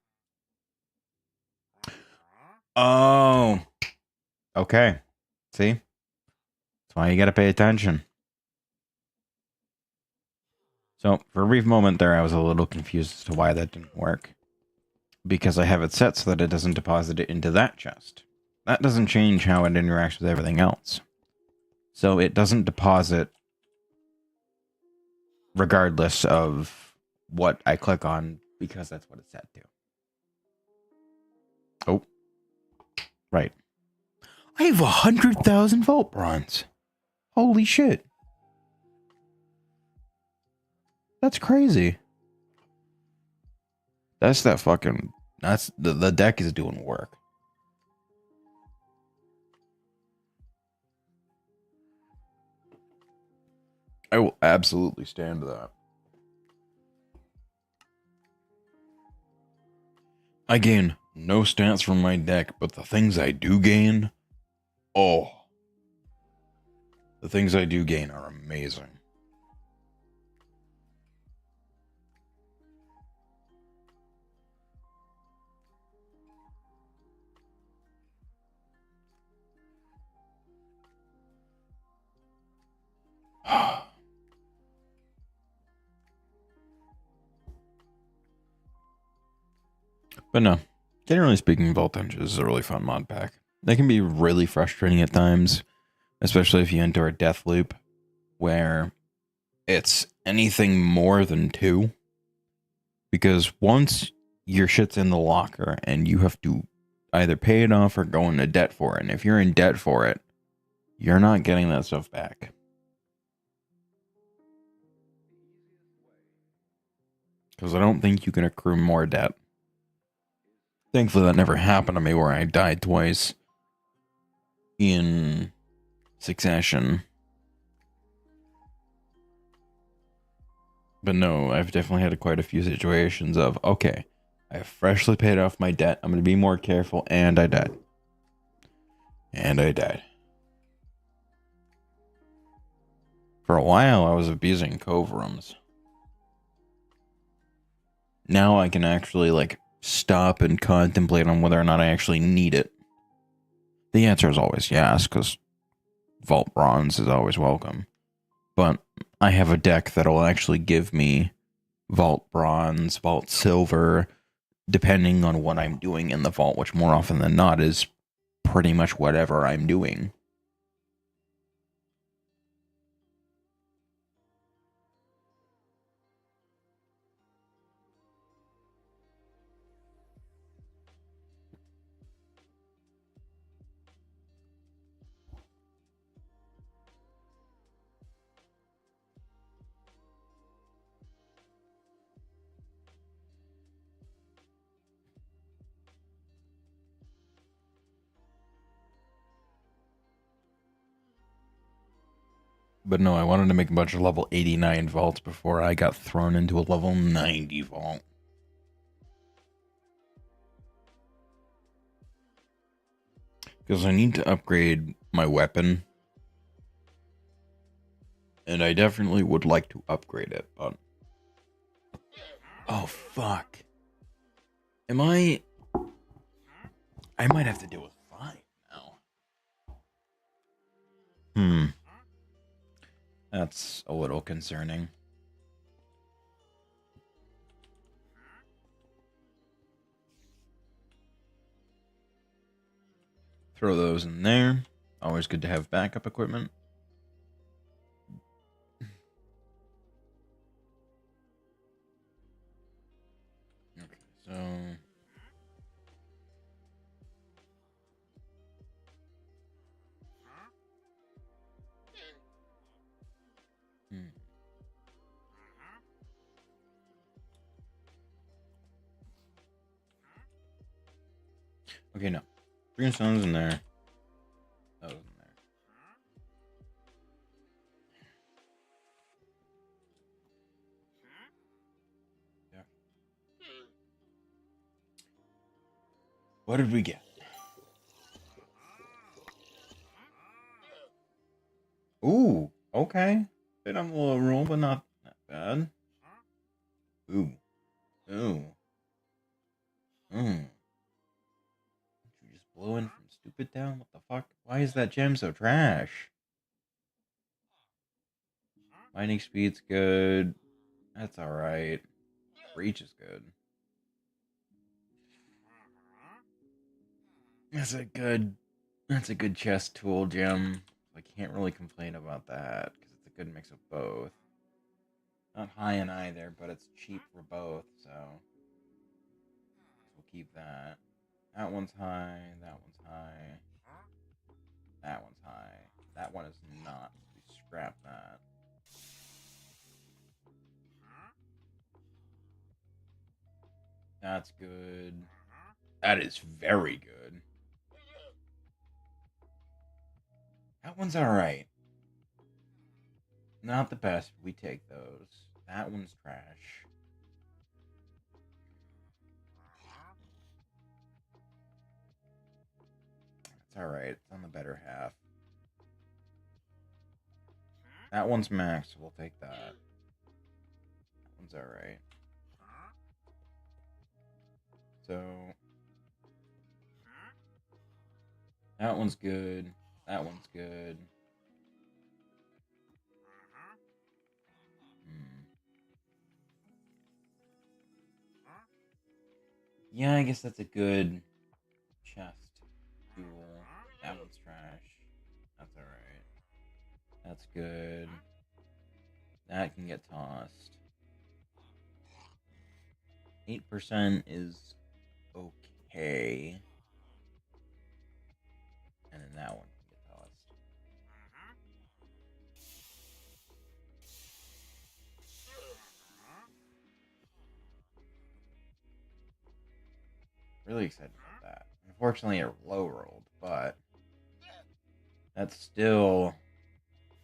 Oh. Okay. See? That's why you gotta pay attention. So, for a brief moment there, I was a little confused as to why that didn't work. Because I have it set so that it doesn't deposit it into that chest. That doesn't change how it interacts with everything else. So, it doesn't deposit regardless of what I click on, because that's what it's set to. Oh. Right. I have 100,000 Vault Bronze. Holy shit. That's crazy. That's that fucking... That's... The deck is doing work. I will absolutely stand that. I gain no stats from my deck, but the things I do gain... Oh. The things I do gain are amazing. But no, generally speaking, Vault Engine is a really fun mod pack. They can be really frustrating at times, especially if you enter a death loop where it's anything more than 2. Because once your shit's in the locker and you have to either pay it off or go into debt for it, and if you're in debt for it, you're not getting that stuff back. Because I don't think you can accrue more debt. Thankfully, that never happened to me where I died twice in succession. But no, I've definitely had quite a few situations of, okay, I have freshly paid off my debt. I'm going to be more careful, and I died. And I died. For a while, I was abusing cove rooms. Now I can actually, like, stop and contemplate on whether or not I actually need it. The answer is always yes, because Vault Bronze is always welcome. But I have a deck that'll actually give me Vault Bronze, Vault Silver, depending on what I'm doing in the vault, which more often than not is pretty much whatever I'm doing. But no, I wanted to make a bunch of level 89 vaults before I got thrown into a level 90 vault. Because I need to upgrade my weapon. And I definitely would like to upgrade it, but... Oh, fuck. Am I... I might have to deal with 5 now. That's a little concerning. Throw those in there. Always good to have backup equipment. Okay, so okay, no. Greenstone's in there. That was in there. Yeah. What did we get? Ooh, okay. Bit on the low roll, but not that bad. Ooh. Ooh. You just blew in from stupid down? What the fuck? Why is that gem so trash? Mining speed's good. That's alright. Reach is good. That's a good chest tool gem. I can't really complain about that because it's a good mix of both. Not high in either, but it's cheap for both, so we'll keep that. That one's high, that one's high. That one's high. That one is not. We scrap that. That's good. That is very good. That one's alright. Not the best, but we take those. That one's trash. It's alright. It's on the better half. That one's max. We'll take that. That one's alright. So that one's good. That one's good. Yeah, I guess that's a good chest tool. That one's trash. That's alright. That's good. That can get tossed. 8% is okay. And then that one can get tossed. Really excited about that. Unfortunately, it low rolled, but that's still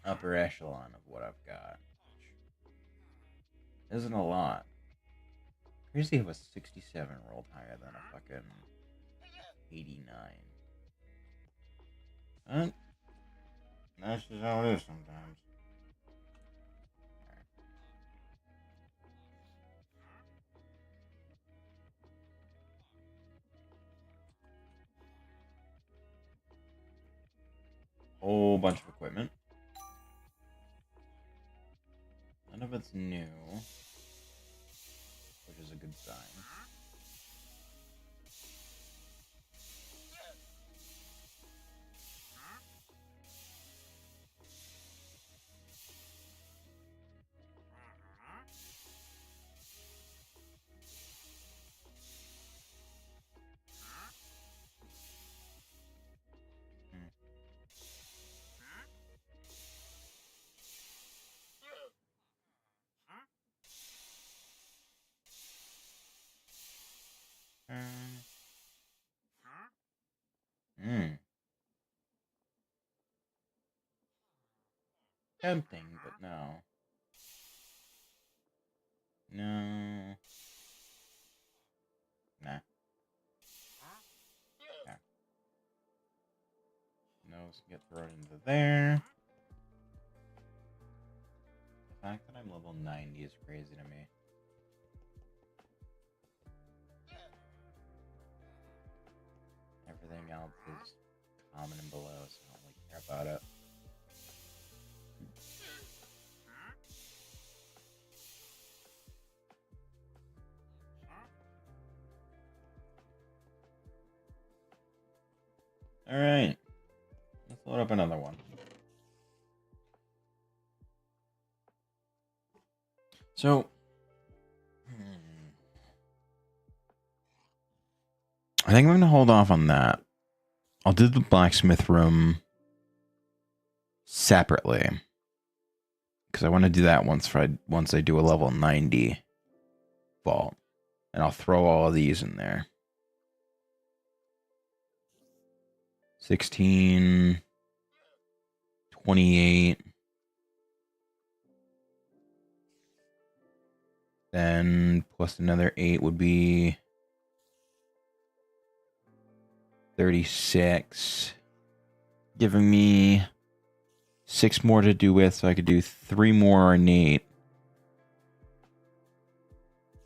upper echelon of what I've got. Isn't a lot. Crazy if a 67 rolled higher than a fucking 89. But that's just how it is sometimes. Whole bunch of equipment. None of it's new, which is a good sign. Tempting, but no. No. Nah. Yeah. Those get thrown into there. The fact that I'm level 90 is crazy to me. Everything else is common and below, so I don't really care about it. Alright. Let's load up another one. So, I think I'm going to hold off on that. I'll do the blacksmith room separately. Because I want to do that once I do a level 90 vault. And I'll throw all of these in there. 16, 28. Then plus another 8 would be 36. Giving me 6 more to do with, so I could do 3 more innate.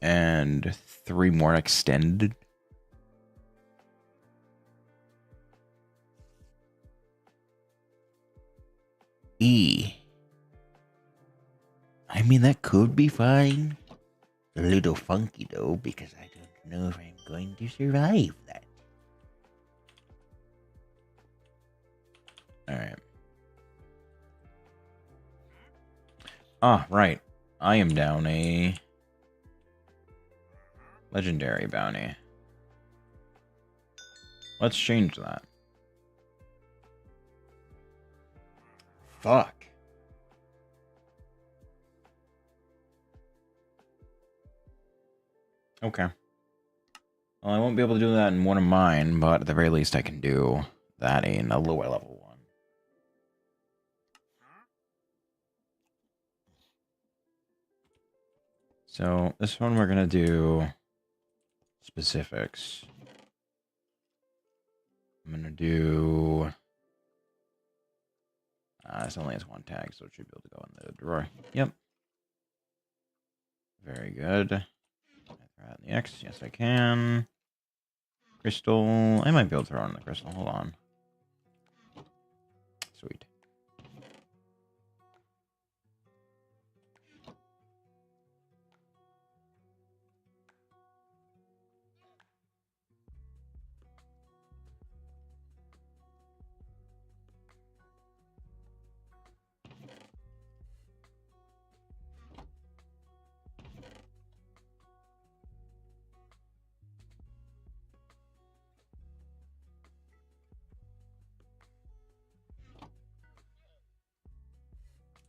And 3 more extended. I mean, that could be fine. A little funky, though, because I don't know if I'm going to survive that. Alright. Ah, right. I am down a legendary bounty. Let's change that. Fuck. Okay. Well, I won't be able to do that in one of mine, but at the very least I can do that in a lower level one. So this one we're going to do specifics. I'm going to do... this only has 1 tag, so it should be able to go in the drawer. Yep. Very good. Can I throw out the X? Yes, I can. Crystal. I might be able to throw in the crystal. Hold on. Sweet.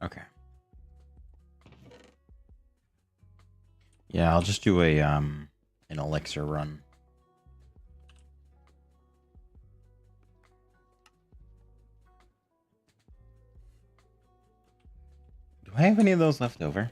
Okay. Yeah, I'll just do a an elixir run. Do I have any of those left over?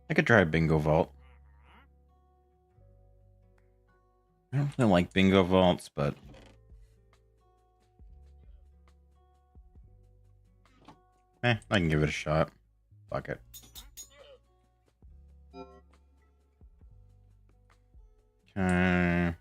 I could try a bingo vault. I don't really like bingo vaults, but... I can give it a shot. Fuck it. Okay.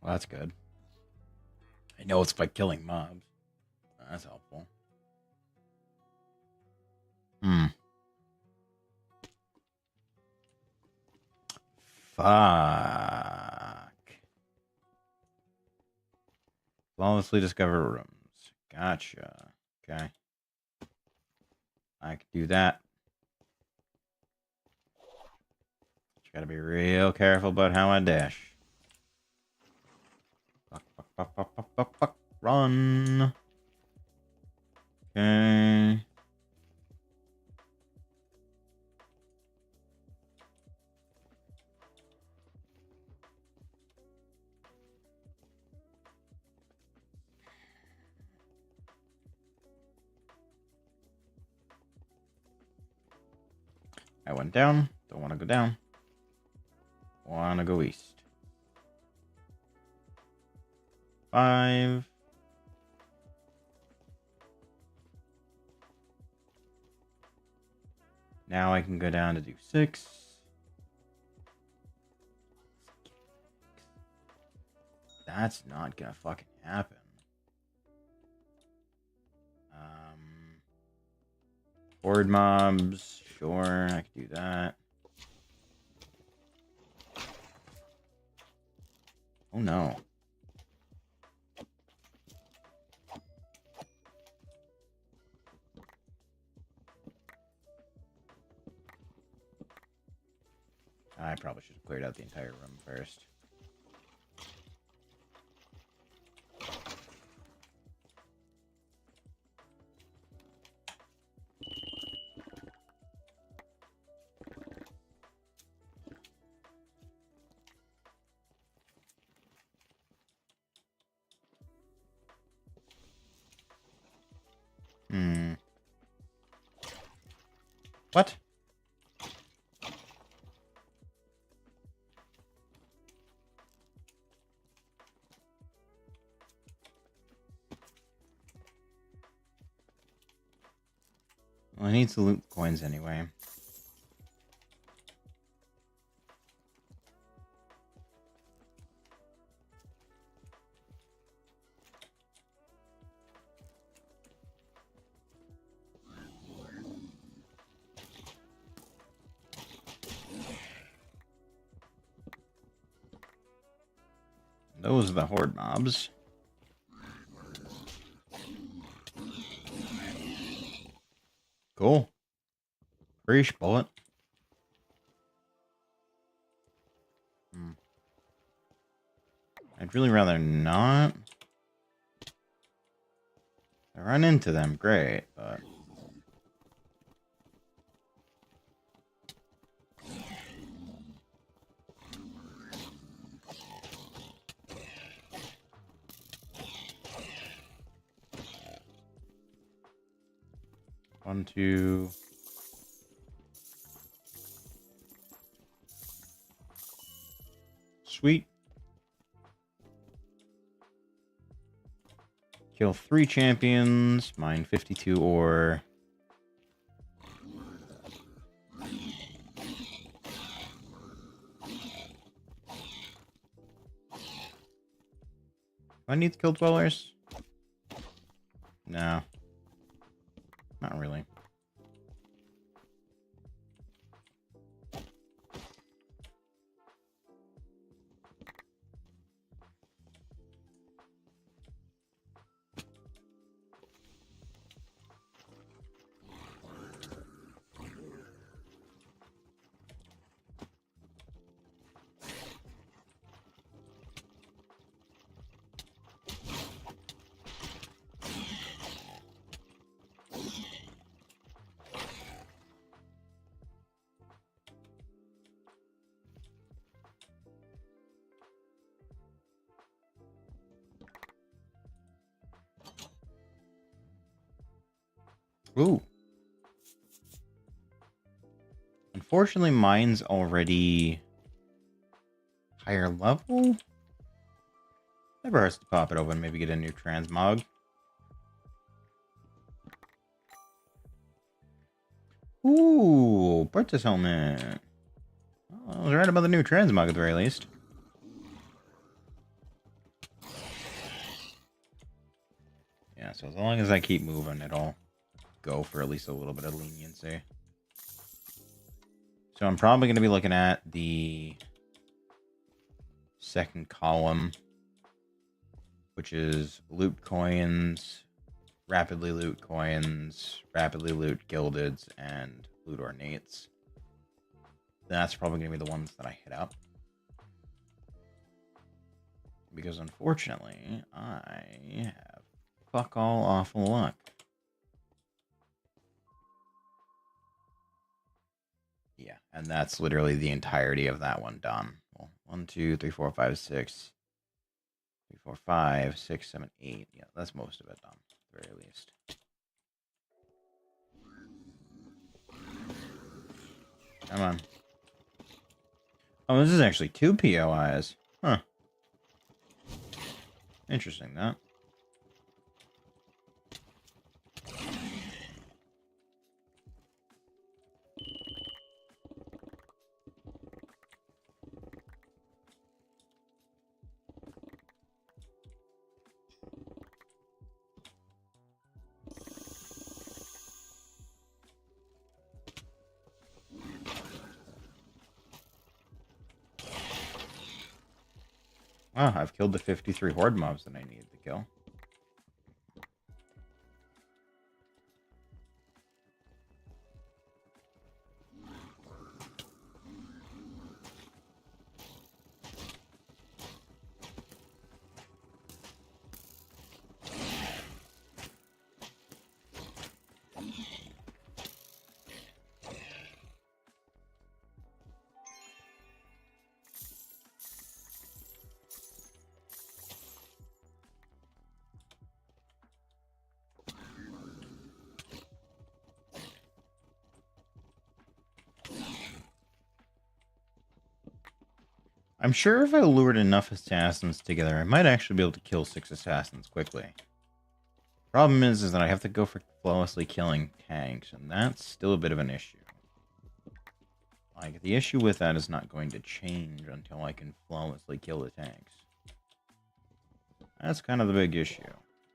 Well, that's good. I know it's by killing mobs. That's helpful. Fuck. Flawlessly discover rooms. Gotcha. Okay. I could do that. Just gotta be real careful about how I dash. Fuck, fuck, fuck, fuck, fuck, fuck, fuck. Run. Okay. I went down. Don't want to go down. Want to go east. 5. Now I can go down to do 6. That's not gonna fucking happen. Horde mobs. Sure, I can do that. Oh no. I probably should have cleared out the entire room first. What? Well, I need to loot coins anyway. Those are the horde mobs. Cool. Fresh bullet. I'd really rather not. I run into them, great, but... One, two... Sweet. Kill 3 champions, mine 52 ore. Do I need to kill dwellers? No. Not really. Ooh. Unfortunately, mine's already higher level. Never hurts to pop it open, maybe get a new transmog. Ooh, purchase helmet. Well, I was right about the new transmog at the very least. Yeah, so as long as I keep moving, it'll go for at least a little bit of leniency. So I'm probably going to be looking at the second column, which is loot coins, rapidly loot coins, rapidly loot gildeds, and loot ornates. That's probably going to be the ones that I hit up. Because unfortunately, I have fuck all awful luck. Yeah, and that's literally the entirety of that one done. Well, 1, 2, 3, 4, 5, 6. 3, 4, 5, 6, 7, 8. Yeah, that's most of it done, at the very least. Come on. Oh, this is actually 2 POIs. Huh. Interesting, that. Wow, I've killed the 53 horde mobs that I needed to kill. I'm sure if I lured enough assassins together, I might actually be able to kill 6 assassins quickly. Problem is that I have to go for flawlessly killing tanks, and that's still a bit of an issue. Like, the issue with that is not going to change until I can flawlessly kill the tanks. That's kind of the big issue.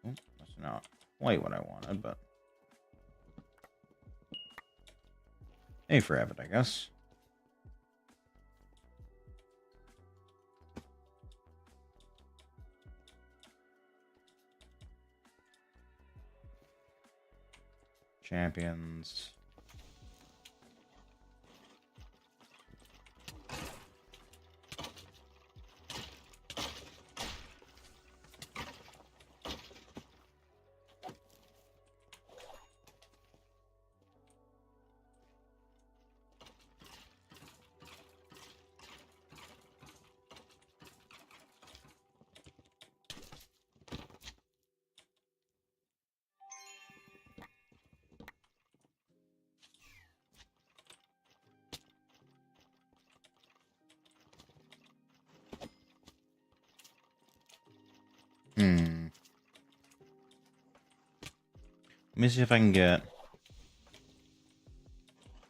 Oh, that's not quite what I wanted, but... hey, for Abbott, I guess. Champions. Let me see if I can get...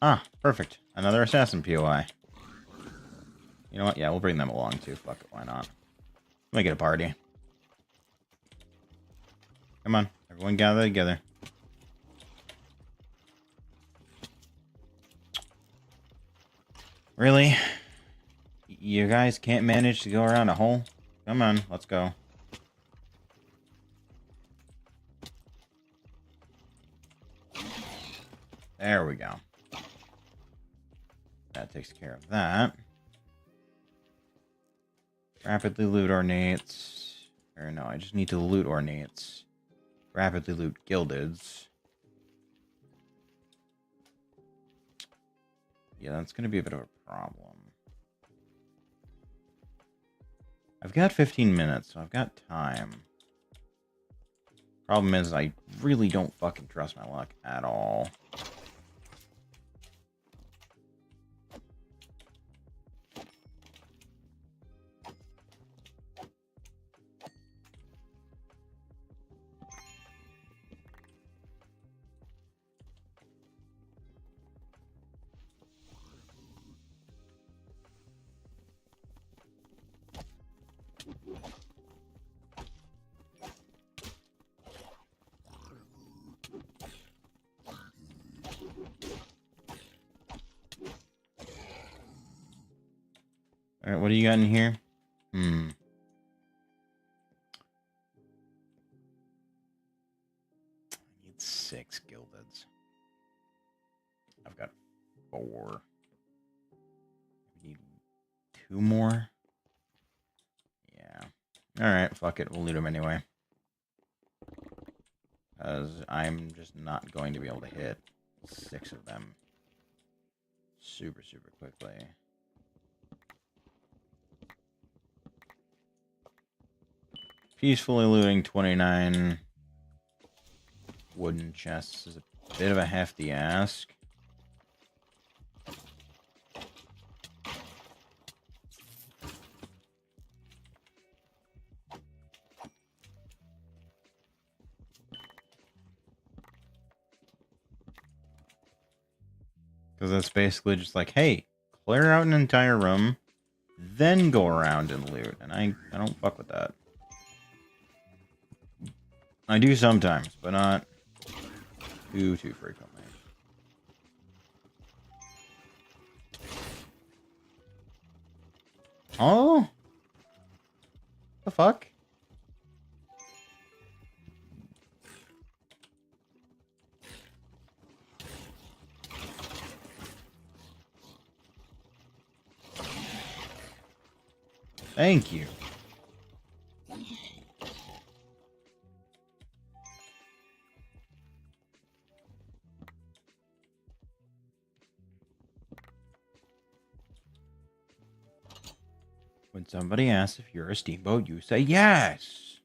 ah, perfect. Another assassin POI. You know what? Yeah, we'll bring them along too. Fuck it, why not? Make it a party. Come on, everyone gather together. Really? You guys can't manage to go around a hole? Come on, let's go. There we go. That takes care of that. Rapidly loot ornates. Or no, I just need to loot ornates. Rapidly loot gildeds. Yeah, that's going to be a bit of a problem. I've got 15 minutes, so I've got time. Problem is, I really don't fucking trust my luck at all. Alright, what do you got in here? I need 6 gildeds. I've got 4. I need 2 more. Yeah. Alright, fuck it. We'll loot them anyway. Because I'm just not going to be able to hit 6 of them super quickly. Peacefully looting 29 wooden chests is a bit of a hefty ask. Because that's basically just like, hey, clear out an entire room, then go around and loot. And I don't fuck with that. I do sometimes, but not too frequently. Oh? The fuck? Thank you. When somebody asks if you're a steamboat, you say yes.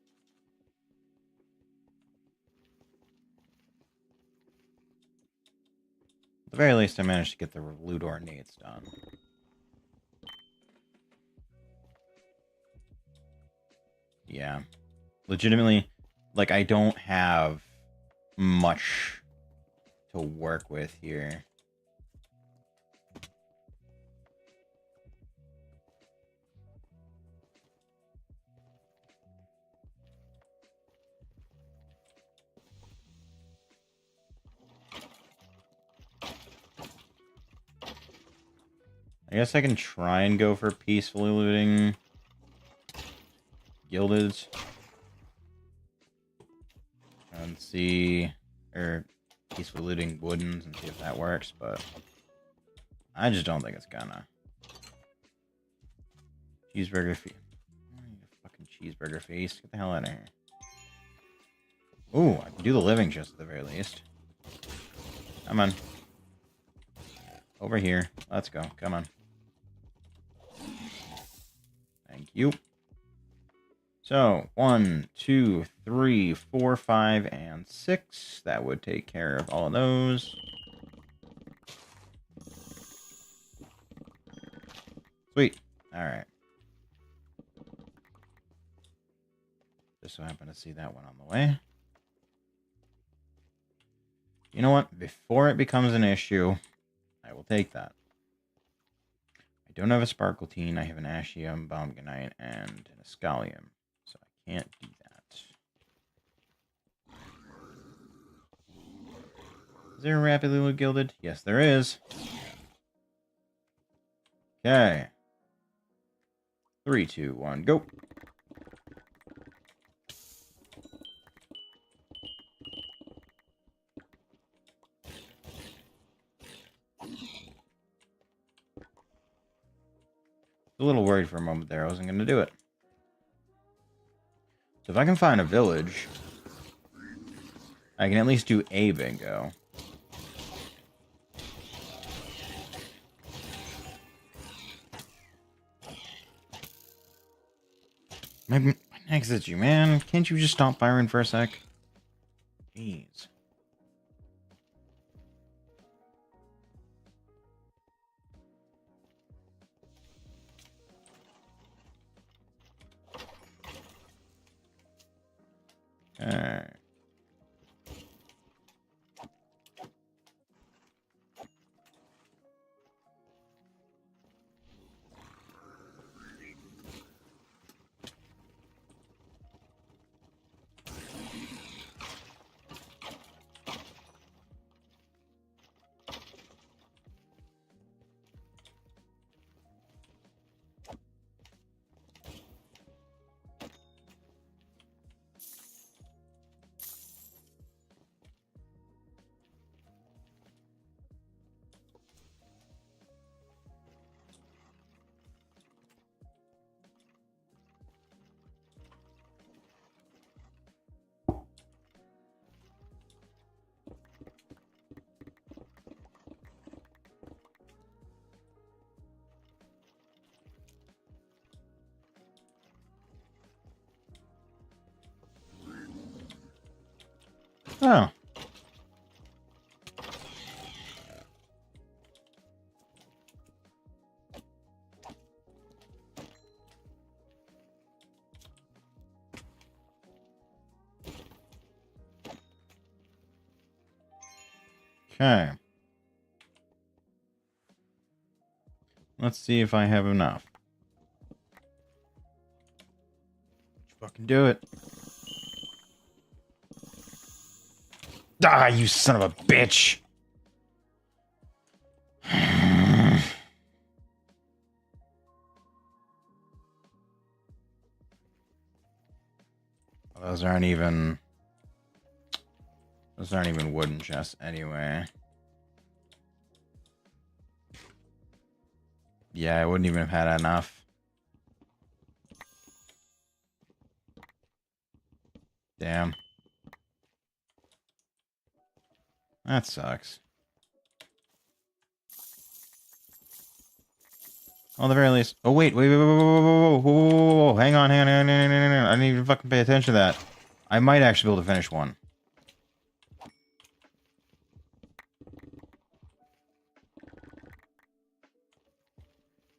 At the very least, I managed to get the loot ornates done. Yeah. Legitimately, like, I don't have much to work with here. I guess I can try and go for peacefully looting gilded and see, or peacefully looting woodens and see if that works, but I just don't think it's gonna. Cheeseburger face. Fucking cheeseburger face. Get the hell out of here. Ooh, I can do the living chest at the very least. Come on. Over here. Let's go. Come on. Thank you. So, 1, 2, 3, 4, 5, and 6. That would take care of all of those. Sweet. Alright. Just so happen to see that one on the way. You know what? Before it becomes an issue, I will take that. I don't have a Sparkletine. I have an Ashium, Bombganite, and an Escalium. So I can't do that. Is there a Rapidly Loot Gilded? Yes, there is. Okay. 3, 2, 1, go. A little worried for a moment there. I wasn't going to do it. So if I can find a village, I can at least do a bingo. My neck's at you, man. Can't you just stop firing for a sec? Jeez. Alright. Oh. Okay. Let's see if I have enough. Fucking do it. Ah, you son of a bitch! Those aren't even wooden chests anyway. Yeah, I wouldn't even have had enough. Damn. That sucks. On the very least. Oh wait, whoa. Hang on. I didn't even fucking pay attention to that. I might actually be able to finish one.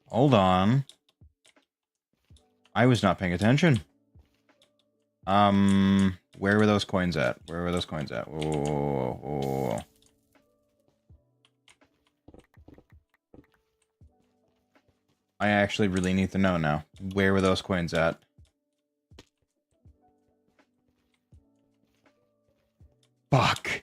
Hold on. I was not paying attention. Where were those coins at? Whoa. I actually really need to know now. Where were those coins at? Fuck.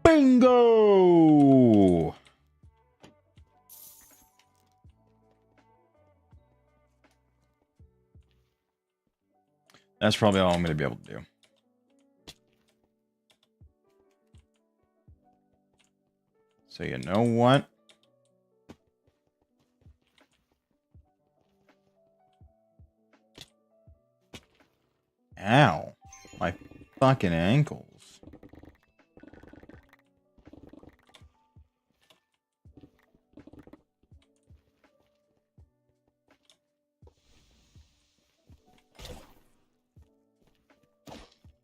Bingo! That's probably all I'm going to be able to do. So you know what? Ow. My fucking ankles.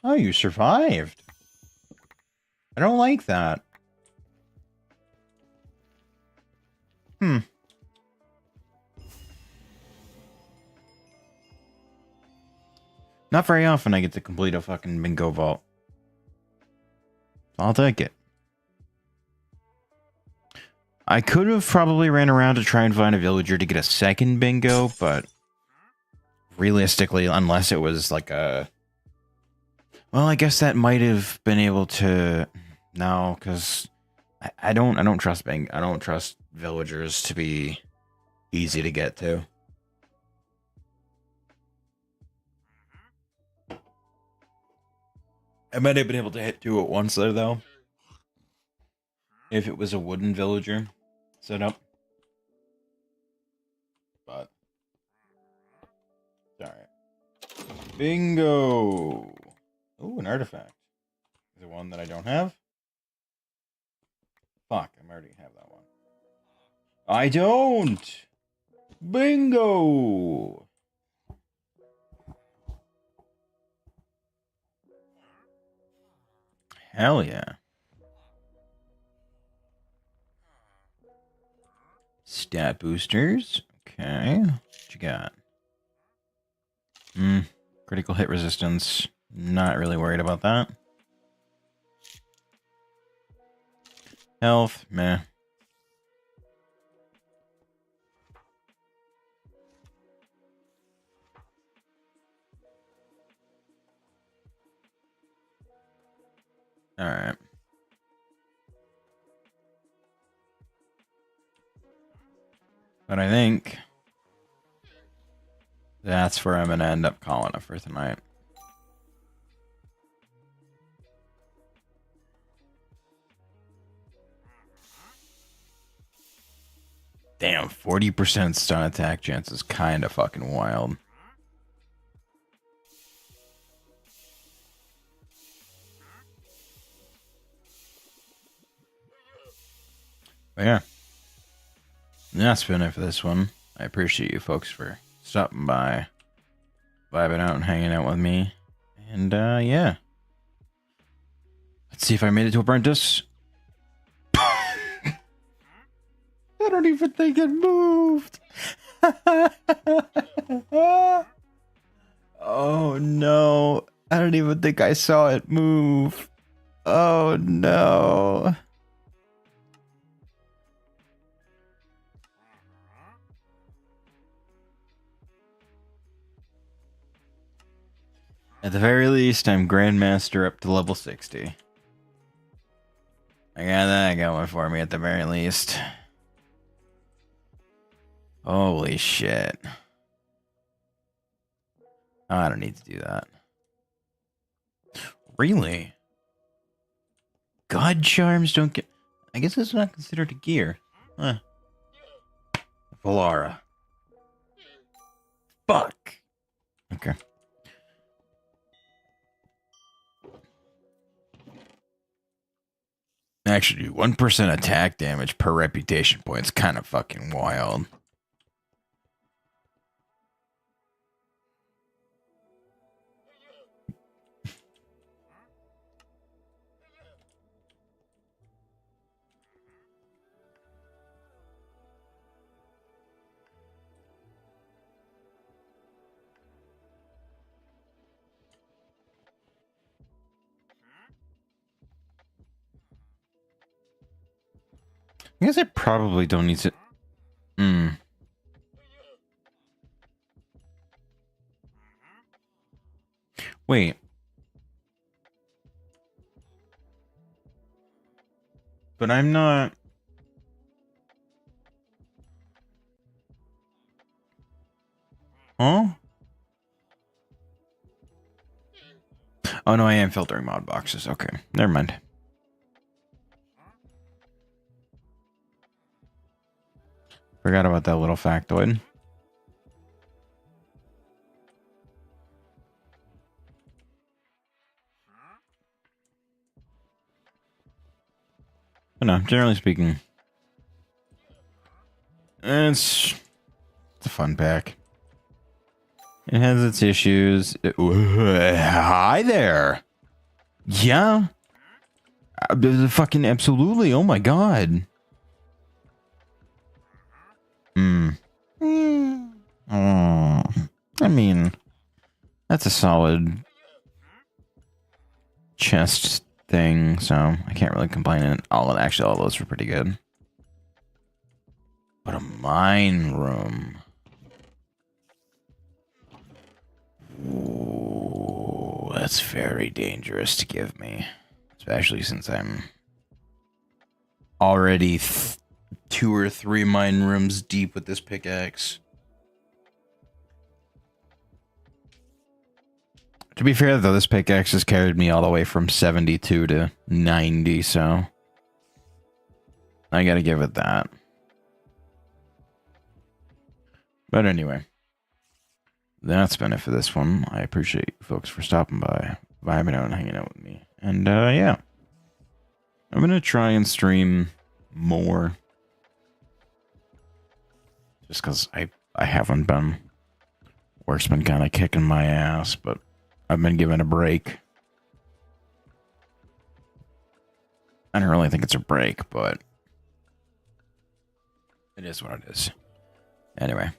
Oh, you survived. I don't like that. Not very often I get to complete a fucking bingo vault. I'll take it. I could have probably ran around to try and find a villager to get a second bingo, but realistically, unless it was like a... Well, I guess that might have been able to... No, because I don't trust I don't trust villagers to be easy to get to. I might have been able to hit two at once there, though. If it was a wooden villager set up. But... Alright. Bingo! Ooh, an artifact. Is it one that I don't have? Fuck, I already have that one. I don't! Bingo! Hell yeah. Stat boosters. Okay. What you got? Critical hit resistance. Not really worried about that. Health, meh. Alright. But I think that's where I'm going to end up calling it for tonight. Damn, 40% stun attack chance is kind of fucking wild. But yeah. That's been it for this one. I appreciate you folks for stopping by, vibing out and hanging out with me. And yeah. Let's see if I made it to Apprentice. I don't even think it moved. Oh no. I don't even think I saw it move. Oh no. At the very least, I'm Grandmaster up to level 60. I got that going for me at the very least. Holy shit. Oh, I don't need to do that. Really? God charms don't get... I guess it's not considered a gear. Huh. Valara. Fuck. Okay. Actually, 1% attack damage per reputation point. It's kind of fucking wild. I guess I probably don't need to... Wait. But I'm not... Huh? Oh no, I am filtering mod boxes. Okay, never mind. Forgot about that little factoid. But no, generally speaking, it's a fun pack. It has its issues. Hi there. Yeah. Fucking absolutely. Oh my god. Oh, I mean, that's a solid chest thing, so I can't really complain. And actually, all those were pretty good. But a mine room. Ooh, that's very dangerous to give me, especially since I'm already 2 or 3 mine rooms deep with this pickaxe. To be fair, though, this pickaxe has carried me all the way from 72 to 90, so I gotta give it that. But anyway, that's been it for this one. I appreciate you folks for stopping by, vibing out and hanging out with me. And yeah, I'm gonna try and stream more, just because I haven't been. Work's been kind of kicking my ass, but I've been given a break. I don't really think it's a break, but it is what it is. Anyway.